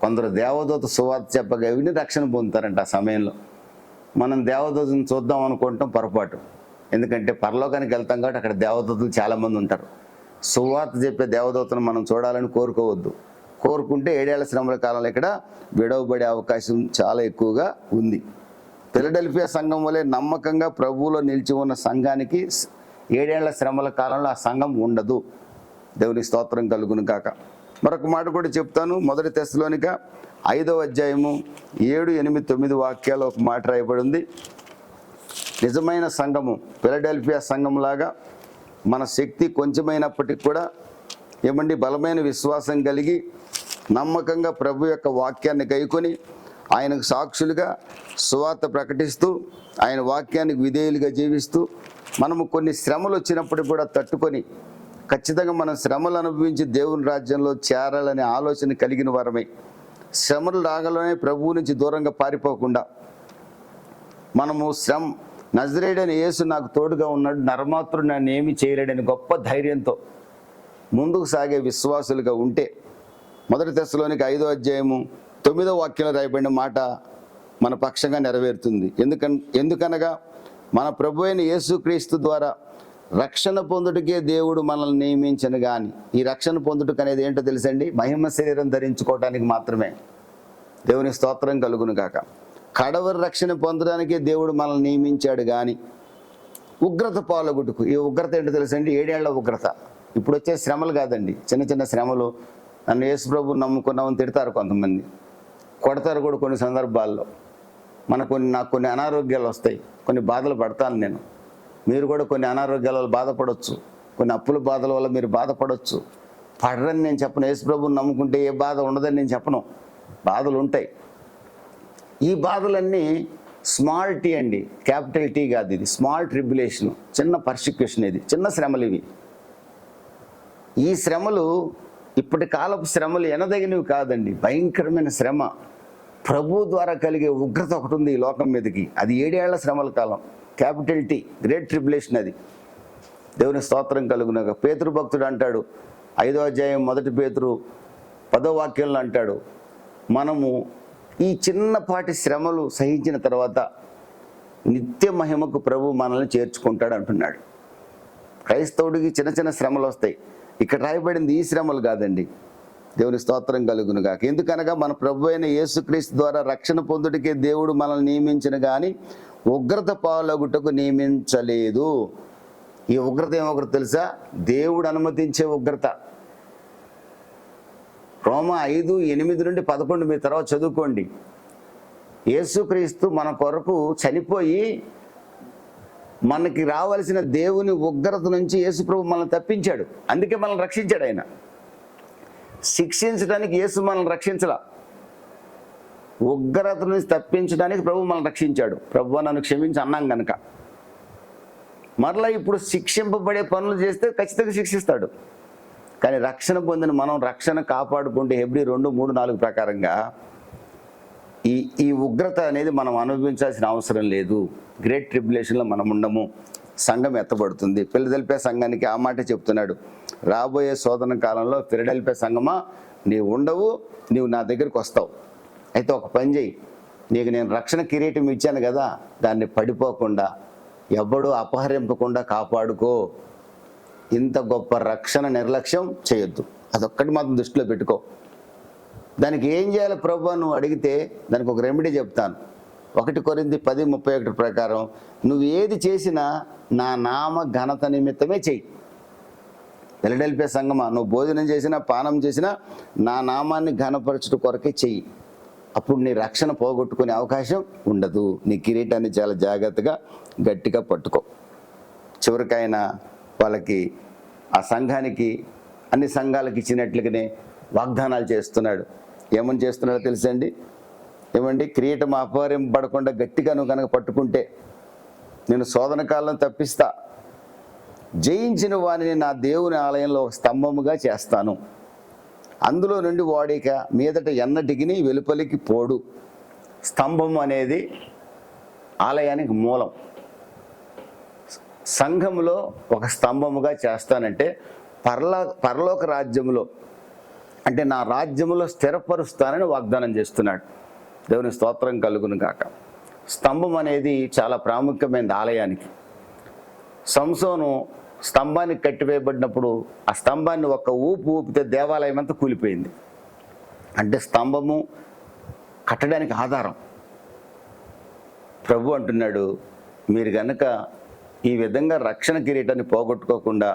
కొందరు దేవదూత సువార్త చెప్పగా విని రక్షణ పొందుతారంట ఆ సమయంలో. మనం దేవదూతను చూద్దాం అనుకుంటాం పొరపాటు. ఎందుకంటే పరలోకానికి వెళ్తాం కాబట్టి అక్కడ దేవదూతలు చాలామంది ఉంటారు. సువార్త చెప్పే దేవదూతను మనం చూడాలని కోరుకోవద్దు. కోరుకుంటే 7 ఏళ్ల శ్రమల కాలంలో ఇక్కడ విడవబడే అవకాశం చాలా ఎక్కువగా ఉంది. ఫిలడెల్ఫియా సంఘం వలె నమ్మకంగా ప్రభువులో నిలిచి ఉన్న సంఘానికి 7 ఏళ్ల శ్రమల కాలంలో ఆ సంఘం ఉండదు. దేవుని స్తోత్రం కలుగును కాక. మరొక మాట కూడా చెప్తాను. 1 తెస్సలోనిక 5వ అధ్యాయము 7, 8, 9 వాక్యాలు ఒక మాట రాయబడి ఉంది. నిజమైన సంఘము ఫిలడెల్ఫియా సంఘం లాగా మన శక్తి కొంచెమైనప్పటికీ కూడా బలమైన విశ్వాసం కలిగి నమ్మకంగా ప్రభు యొక్క వాక్యాన్ని గైకొని ఆయనకు సాక్షులుగా సువార్త ప్రకటిస్తూ ఆయన వాక్యానికి విధేయులుగా జీవిస్తూ మనము కొన్ని శ్రమలు వచ్చినప్పటికి కూడా తట్టుకొని ఖచ్చితంగా మనం శ్రమలు అనుభవించి దేవుని రాజ్యంలో చేరాలనే ఆలోచన కలిగిన వారమై శ్రమలు రాగలనే ప్రభువు నుంచి దూరంగా పారిపోకుండా మనము నజరేయుడైన యేసు నాకు తోడుగా ఉన్నాడు, నరమాత్రుడు నన్ను ఏమీ చేయలేడని గొప్ప ధైర్యంతో ముందుకు సాగే విశ్వాసులుగా ఉంటే 1 తెస్సలోనిక 5వ అధ్యాయము 9వ వాక్యంలో రాయబడిన మాట మన పక్షంగా నెరవేరుతుంది. ఎందుకనగా మన ప్రభు అయిన యేసుక్రీస్తు ద్వారా రక్షణ పొందుటకే దేవుడు మనల్ని నియమించను. కానీ ఈ రక్షణ పొందుటకు అనేది ఏంటో తెలుసండి? మహిమ శరీరం ధరించుకోవడానికి మాత్రమే. దేవుని స్తోత్రం కలుగును గాక. కడవరి రక్షణ పొందడానికే దేవుడు మనల్ని నియమించాడు. కానీ ఉగ్రత పాలగుట్టుకు, ఈ ఉగ్రత ఏంటో తెలుసండి? 7 ఏళ్ల ఉగ్రత. ఇప్పుడు వచ్చే శ్రమలు కాదండి, చిన్న చిన్న శ్రమలు. నన్ను యేసు ప్రభు నమ్ముకున్నామని తిడతారు కొంతమంది, కొడతారు కూడా కొన్ని సందర్భాల్లో. నాకు కొన్ని అనారోగ్యాలు వస్తాయి, కొన్ని బాధలు పడతాను నేను. మీరు కూడా కొన్ని అనారోగ్యాల వల్ల బాధపడవచ్చు, కొన్ని అప్పుల బాధల వల్ల మీరు బాధపడవచ్చు. పడరని నేను చెప్పను. యేసు ప్రభువుని నమ్ముకుంటే ఏ బాధ ఉండదని నేను చెప్పను. బాధలు ఉంటాయి. ఈ బాధలన్నీ స్మాల్ టీ అండి, క్యాపిటల్ టీ కాదు. ఇది స్మాల్ ట్రిబ్యులేషన్, చిన్న పర్సిక్యూషన్. ఇది చిన్న శ్రమలు ఇవి. ఈ శ్రమలు ఇప్పటి కాలపు శ్రమలు ఎనదగినవి కాదండి, భయంకరమైన శ్రమ. ప్రభు ద్వారా కలిగే ఉగ్రత ఒకటి ఉంది ఈ లోకం మీదకి. అది 7 ఏళ్ల శ్రమల కాలం, క్యాపిటల్ టీ, గ్రేట్ ట్రిబ్యులేషన్. అది దేవుని స్తోత్రం కలుగునగా. పేతురు భక్తుడు అంటాడు 5వ అధ్యాయం 1 పేతురు 10వ వాక్యంలో అంటాడు, మనము ఈ చిన్నపాటి శ్రమలు సహించిన తర్వాత నిత్య మహిమకు ప్రభు మనల్ని చేర్చుకుంటాడు అంటున్నాడు. క్రైస్తవుడికి చిన్న చిన్న శ్రమలు వస్తాయి. ఇక్కడ రాయబడింది ఈ శ్రమలు కాదండి. దేవుని స్తోత్రం కలుగునుగా. ఎందుకనగా మన ప్రభు అయిన యేసుక్రీస్తు ద్వారా రక్షణ పొందుటకే దేవుడు మనల్ని నియమించిన కానీ ఉగ్రత పాలగుటకు నియమించలేదు. ఈ ఉగ్రత ఏమొకటి తెలుసా? దేవుడు అనుమతించే ఉగ్రత. రోమా 5:8 నుండి 11 మీ తర్వాత చదువుకోండి. యేసుక్రీస్తు మన కొరకు చనిపోయి మనకి రావాల్సిన దేవుని ఉగ్రత నుంచి యేసు ప్రభు మనల్ని తప్పించాడు. అందుకే మనల్ని రక్షించాడు. ఆయన శిక్షించడానికి యేసు మనల్ని రక్షించలా, ఉగ్రత నుంచి తప్పించడానికి ప్రభు మనల్ని రక్షించాడు. ప్రభు నన్ను క్షమించి అన్నాం కనుక మరలా ఇప్పుడు శిక్షింపబడే పనులు చేస్తే ఖచ్చితంగా శిక్షిస్తాడు. కానీ రక్షణ పొందిన మనం రక్షణ కాపాడుకుంటే హెబ్రీ 2:3-4 ప్రకారంగా ఈ ఉగ్రత అనేది మనం అనుభవించాల్సిన అవసరం లేదు. గ్రేట్ ట్రిబ్యులేషన్లో మనం ఉండము. సంఘం ఎత్తబడుతుంది. ఫిలడెల్ఫియా సంఘానికి ఆ మాట చెప్తున్నాడు. రాబోయే శోధన కాలంలో ఫిలడెల్ఫియా సంఘమా, నీవు ఉండవు, నీవు నా దగ్గరికి వస్తావు. అయితే ఒక పని చేయి, నీకు నేను రక్షణ కిరీటం ఇచ్చాను కదా, దాన్ని పడిపోకుండా ఎవ్వడూ అపహరింపకుండా కాపాడుకో. ఇంత గొప్ప రక్షణ నిర్లక్ష్యం చేయొద్దు. అదొక్కటి మాత్రం దృష్టిలో పెట్టుకో. దానికి ఏం చేయాలి ప్రభు నువ్వు అడిగితే దానికి ఒక రెమెడీ చెప్తాను. 1 కొరింథీ 10:31 ప్రకారం నువ్వు ఏది చేసినా నా నామ ఘనత నిమిత్తమే చెయ్యి. ఫిలడెల్ఫియా సంఘమా, నువ్వు భోజనం చేసినా పానం చేసినా నా నామాన్ని ఘనపరచుట కొరకే చెయ్యి. అప్పుడు నీ రక్షణ పోగొట్టుకునే అవకాశం ఉండదు. నీ కిరీటాన్ని చాలా జాగ్రత్తగా గట్టిగా పట్టుకో. చివరికి ఆయన వాళ్ళకి, ఆ సంఘానికి, అన్ని సంఘాలకు ఇచ్చినట్లుగానే వాగ్దానాలు చేస్తున్నాడు. ఏమని చేస్తున్నాడో తెలుసండి? ఏమండి, కిరీటం అపహరింపబడకుండా గట్టిగా నువ్వు కనుక పట్టుకుంటే నేను శోధన కాలం తప్పిస్తా, జయించిన వారిని నా దేవుని ఆలయంలో ఒక స్తంభముగా చేస్తాను, అందులో నుండి వాడిక మీదట ఎన్నటికి వెలుపలికి పోడు. స్తంభం అనేది ఆలయానికి మూలం. సంఘములో ఒక స్తంభముగా చేస్తానంటే పరలోక రాజ్యములో, అంటే నా రాజ్యములో స్థిరపరుస్తానని వాగ్దానం చేస్తున్నాడు. దేవుని స్తోత్రం కలుగును గాక. స్తంభం అనేది చాలా ప్రాముఖ్యమైనది ఆలయానికి. సంసోను స్తంభానికి కట్టివేయబడినప్పుడు ఆ స్తంభాన్ని ఒక ఊపితే దేవాలయం అంతా కూలిపోయింది. అంటే స్తంభము కట్టడానికి ఆధారం. ప్రభు అంటున్నాడు, మీరు కనుక ఈ విధంగా రక్షణ కిరీటాన్ని పోగొట్టుకోకుండా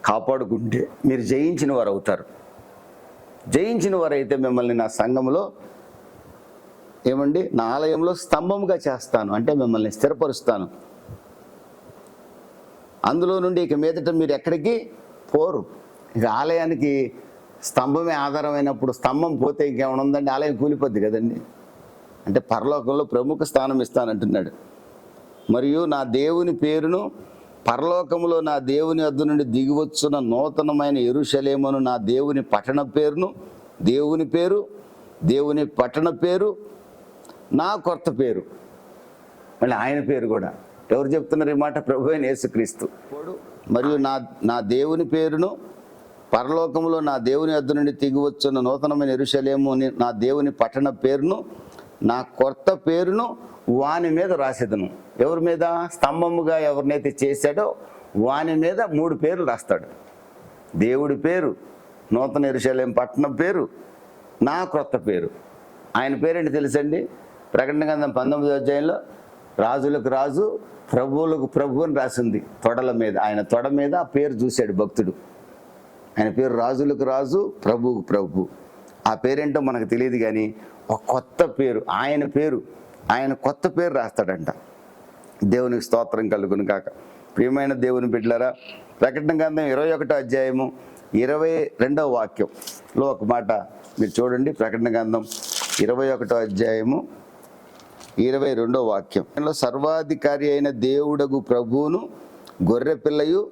కాపాడుకుంటే మీరు జయించిన వారు అవుతారు. జయించిన వారైతే మిమ్మల్ని నా సంఘములో ఏమండి, నా ఆలయంలో స్తంభముగా చేస్తాను, అంటే మిమ్మల్ని స్థిరపరుస్తాను. అందులో నుండి ఇక మీదట మీరు ఎక్కడికి పోరు. ఇక ఆలయానికి స్తంభమే ఆధారమైనప్పుడు స్తంభం పోతే ఇంకేమైనా ఉందండి? ఆలయం కూలిపోద్ది కదండి. అంటే పరలోకంలో ప్రముఖ స్థానం ఇస్తానంటున్నాడు. మరియు నా దేవుని పేరును, పరలోకములో నా దేవుని వద్ద నుండి దిగివచ్చున్న నూతనమైన యెరూషలేమును, నా దేవుని పట్టణ పేరును, దేవుని పేరు, దేవుని పట్టణ పేరు, నా కొత్త పేరు, మళ్ళీ ఆయన పేరు కూడా. ఎవరు చెప్తున్నారు ఈ మాట? ప్రభు అయిన యేసుక్రీస్తు. మరియు నా దేవుని పేరును, పరలోకములో నా దేవుని వద్ద నుండి దిగివచ్చున్న నూతనమైన యెరూషలేము, నా దేవుని పట్టణ పేరును, నా కొత్త పేరును వాని మీద రాసేదను. ఎవరి మీద? స్తంభముగా ఎవరినైతే చేశాడో వాని మీద 3 పేర్లు రాస్తాడు. దేవుడి పేరు, నూతన యెరూషలేము పట్టణం పేరు, నా క్రొత్త పేరు. ఆయన పేరేంటి తెలుసండి? ప్రకటన గ్రంథం 19వ అధ్యాయంలో రాజులకు రాజు, ప్రభువులకు ప్రభు అని రాసింది తొడల మీద. ఆయన తొడ మీద ఆ పేరు చూశాడు భక్తుడు. ఆయన పేరు రాజులకు రాజు, ప్రభువుకు ప్రభు. ఆ పేరేంటో మనకు తెలియదు, కానీ ఒక కొత్త పేరు, ఆయన పేరు, ఆయన కొత్త పేరు రాస్తాడంట. దేవునికి స్తోత్రం కలుగును కాక. ప్రియమైన దేవుని బిడ్డలారా, ప్రకటన గ్రంథం 21వ అధ్యాయము 22వ వాక్యంలో ఒక మాట మీరు చూడండి. ప్రకటన గ్రంథం 21వ అధ్యాయము 22వ వాక్యంలో, సర్వాధికారి అయిన దేవుడగు ప్రభువును గొర్రె పిల్లయు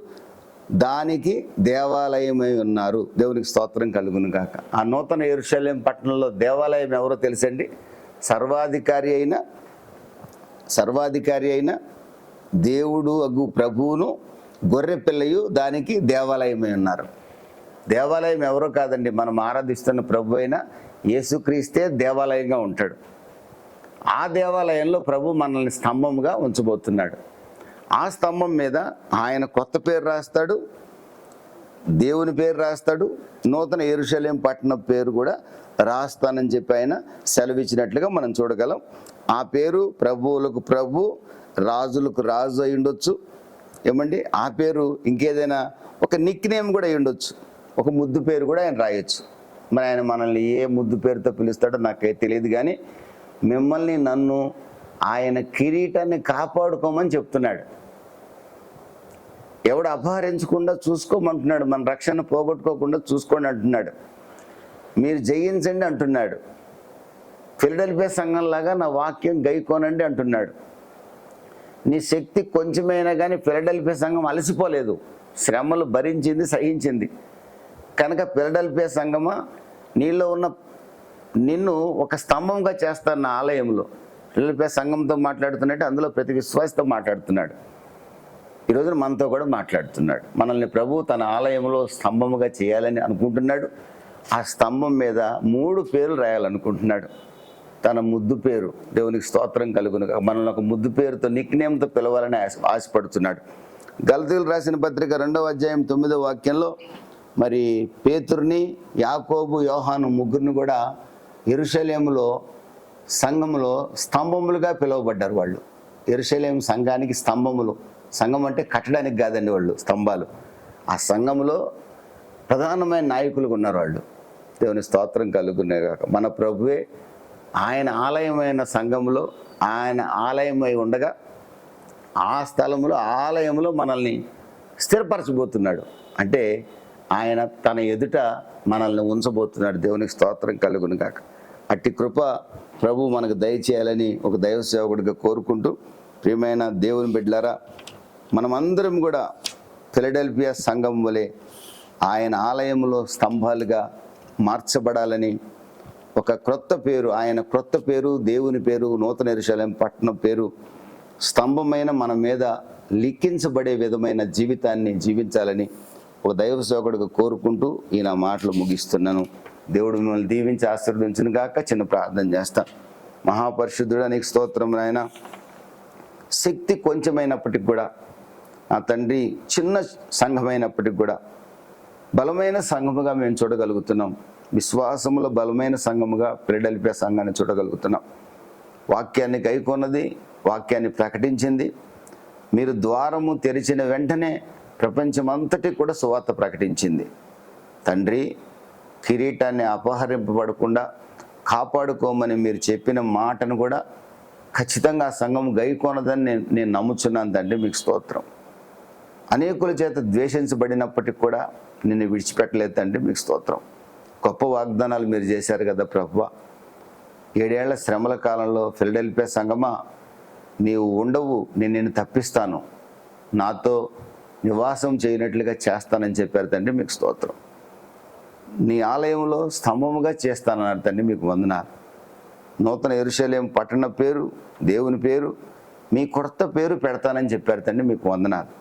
దానికి దేవాలయమై ఉన్నారు. దేవునికి స్తోత్రం కలుగును గాక. ఆ నూతన యెరూషలేము పట్టణంలో దేవాలయం ఎవరో తెలుసండి? సర్వాధికారి అయిన దేవుడు అగు ప్రభువును గొర్రె పిల్లయు దానికి దేవాలయమై ఉన్నారు. దేవాలయం ఎవరో కాదండి, మనం ఆరాధిస్తున్న ప్రభు అయిన యేసుక్రీస్తే దేవాలయంగా ఉంటాడు. ఆ దేవాలయంలో ప్రభు మనల్ని స్తంభంగా ఉంచబోతున్నాడు. ఆ స్తంభం మీద ఆయన కొత్త పేరు రాస్తాడు, దేవుని పేరు రాస్తాడు, నూతన యెరూషలేము పట్టణం పేరు కూడా రాస్తానని చెప్పి ఆయన సెలవిచ్చినట్లుగా మనం చూడగలం. ఆ పేరు ప్రభువులకు ప్రభు, రాజులకు రాజు అయి ఉండొచ్చు. ఏమండి, ఆ పేరు ఇంకేదైనా ఒక నిక్ నేమ్ కూడా అయి ఉండొచ్చు, ఒక ముద్దు పేరు కూడా ఆయన రాయొచ్చు. మరి ఆయన మనల్ని ఏ ముద్దు పేరుతో పిలుస్తాడో నాకైతే తెలియదు, కానీ మిమ్మల్ని నన్ను ఆయన కిరీటాన్ని కాపాడుకోమని చెప్తున్నాడు. ఎవడు అపహరించకుండా చూసుకోమంటున్నాడు. మన రక్షణ పోగొట్టుకోకుండా చూసుకోండి అంటున్నాడు. మీరు జయించండి అంటున్నాడు. ఫిలడెల్ఫియా సంఘంలాగా నా వాక్యం గైకోనండి అంటున్నాడు. నీ శక్తి కొంచెమైనా కానీ ఫిలడెల్ఫియా సంఘం అలసిపోలేదు, శ్రమలు భరించింది, సహించింది. కనుక ఫిలడెల్ఫియా సంఘమా, నీలో ఉన్న నిన్ను ఒక స్తంభంగా చేస్తాను నా ఆలయంలో. ఫిలడెల్ఫియా సంఘంతో మాట్లాడుతున్నట్టు అందులో ప్రతి విశ్వాసతో మాట్లాడుతున్నాడు. ఈరోజు మనతో కూడా మాట్లాడుతున్నాడు. మనల్ని ప్రభు తన ఆలయంలో స్తంభముగా చేయాలని అనుకుంటున్నాడు. ఆ స్తంభం మీద 3 పేర్లు రాయాలనుకుంటున్నాడు. తన ముద్దు పేరు, దేవునికి స్తోత్రం కలుగును. మనల్ని ఒక ముద్దు పేరుతో, నిక్ నేమ్తో పిలవాలని ఆశపడుతున్నాడు. గలతీయులకు రాసిన పత్రిక 2వ అధ్యాయం 9వ వాక్యంలో మరి పేతురుని, యాకోబు, యోహాను ముగ్గురిని కూడా యెరూషలేములో సంఘములో స్తంభములుగా పిలువబడ్డారు. వాళ్ళు యెరూషలేము సంఘానికి స్తంభములు. సంఘం అంటే కట్టడానికి కాదండి వాళ్ళు స్తంభాలు. ఆ సంఘములో ప్రధానమైన నాయకులుగా ఉన్నారు వాళ్ళు. దేవుని స్తోత్రం కలుగునే కాక. మన ప్రభువే ఆయన ఆలయమైన సంఘములో ఆయన ఆలయమై ఉండగా ఆ స్థలములో ఆలయంలో మనల్ని స్థిరపరచబోతున్నాడు. అంటే ఆయన తన ఎదుట మనల్ని ఉంచబోతున్నాడు. దేవునికి స్తోత్రం కలుగును గాక. అట్టి కృప ప్రభు మనకు దయచేయాలని ఒక దైవ సేవకుడిగా కోరుకుంటూ, ప్రియమైన దేవుని బిడ్డలారా, మనమందరం కూడా ఫిలడెల్ఫియా సంఘం వలె ఆయన ఆలయంలో స్తంభాలుగా మార్చబడాలని ఒక క్రొత్త పేరు, ఆయన క్రొత్త పేరు, దేవుని పేరు, నూతన యెరూషలేము పట్టణం పేరు స్తంభమైన మన మీద లిఖించబడే విధమైన జీవితాన్ని జీవించాలని ఒక దైవ సేవకుడిగా కోరుకుంటూ ఈ నా మాటలు ముగిస్తున్నాను. దేవుడు మిమ్మల్ని దీవించి ఆశీర్వదించును గాక. చిన్న ప్రార్థన చేస్తా. మహాపరిశుద్ధుడా, నీకు స్తోత్రం నాయన. శక్తి కొంచెమైనప్పటికి కూడా నా తండ్రి, చిన్న సంఘమైనప్పటికి కూడా బలమైన సంఘముగా మేము చూడగలుగుతున్నాం. విశ్వాసములో బలమైన సంఘముగా ఫిలడెల్ఫియా సంఘాన్ని చూడగలుగుతున్నాం. వాక్యాన్ని గైకొన్నది, వాక్యాన్ని ప్రకటించింది. మీరు ద్వారము తెరిచిన వెంటనే ప్రపంచమంతటి కూడా సువార్త ప్రకటించింది. తండ్రి, కిరీటాన్ని అపహరింపబడకుండా కాపాడుకోమని మీరు చెప్పిన మాటను కూడా ఖచ్చితంగా ఆ సంఘం గైకొనదని నేను నమ్ముచున్నాను తండ్రి. మీకు స్తోత్రం. అనేకుల చేత ద్వేషించబడినప్పటికి కూడా నిన్ను విడిచిపెట్టలేదు తండ్రి. మీకు స్తోత్రం. గొప్ప వాగ్దానాలు మీరు చేశారు కదా ప్రభువా. 7 ఏళ్ల శ్రమల కాలంలో ఫిలడెల్ఫియా సంఘమా, నీవు ఉండవు, నేను నిన్ను తప్పిస్తాను, నాతో నివాసం చేయనట్లుగా చేస్తానని చెప్పారు తండ్రి. మీకు స్తోత్రం. నీ ఆలయంలో స్తంభముగా చేస్తానన్నారు తండ్రి. మీకు వందనాలు. నూతన యెరూషలేము పట్టణ పేరు, దేవుని పేరు, మీ కొత్త పేరు పెడతానని చెప్పారు తండ్రి. మీకు వందనాలు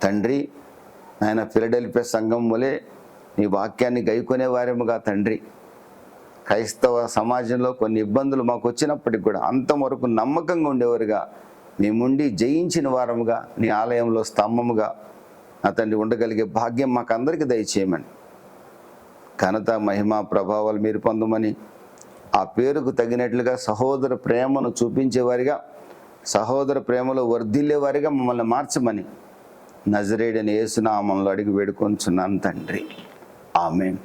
తండ్రి. ఆయన ఫిలడెల్ఫియా సంఘం వలె నీ వాక్యాన్ని గైకొనే వారేముగా తండ్రి, క్రైస్తవ సమాజంలో కొన్ని ఇబ్బందులు మాకు వచ్చినప్పటికి కూడా అంతవరకు నమ్మకంగా ఉండేవారుగా, మేముండి జయించిన వారముగా నీ ఆలయంలో స్తంభముగా నా తండ్రి ఉండగలిగే భాగ్యం మాకు అందరికీ దయచేయమని, ఘనత మహిమ ప్రభావాలు మీరు పొందమని, ఆ పేరుకు తగినట్లుగా సహోదర ప్రేమను చూపించేవారిగా, సహోదర ప్రేమలో వర్ధిల్లేవారిగా మమ్మల్ని మార్చమని నజరేయుడైన యేసు నామములో అడిగి వేడుకొంచున్నాను తండ్రి. ఆమేన్.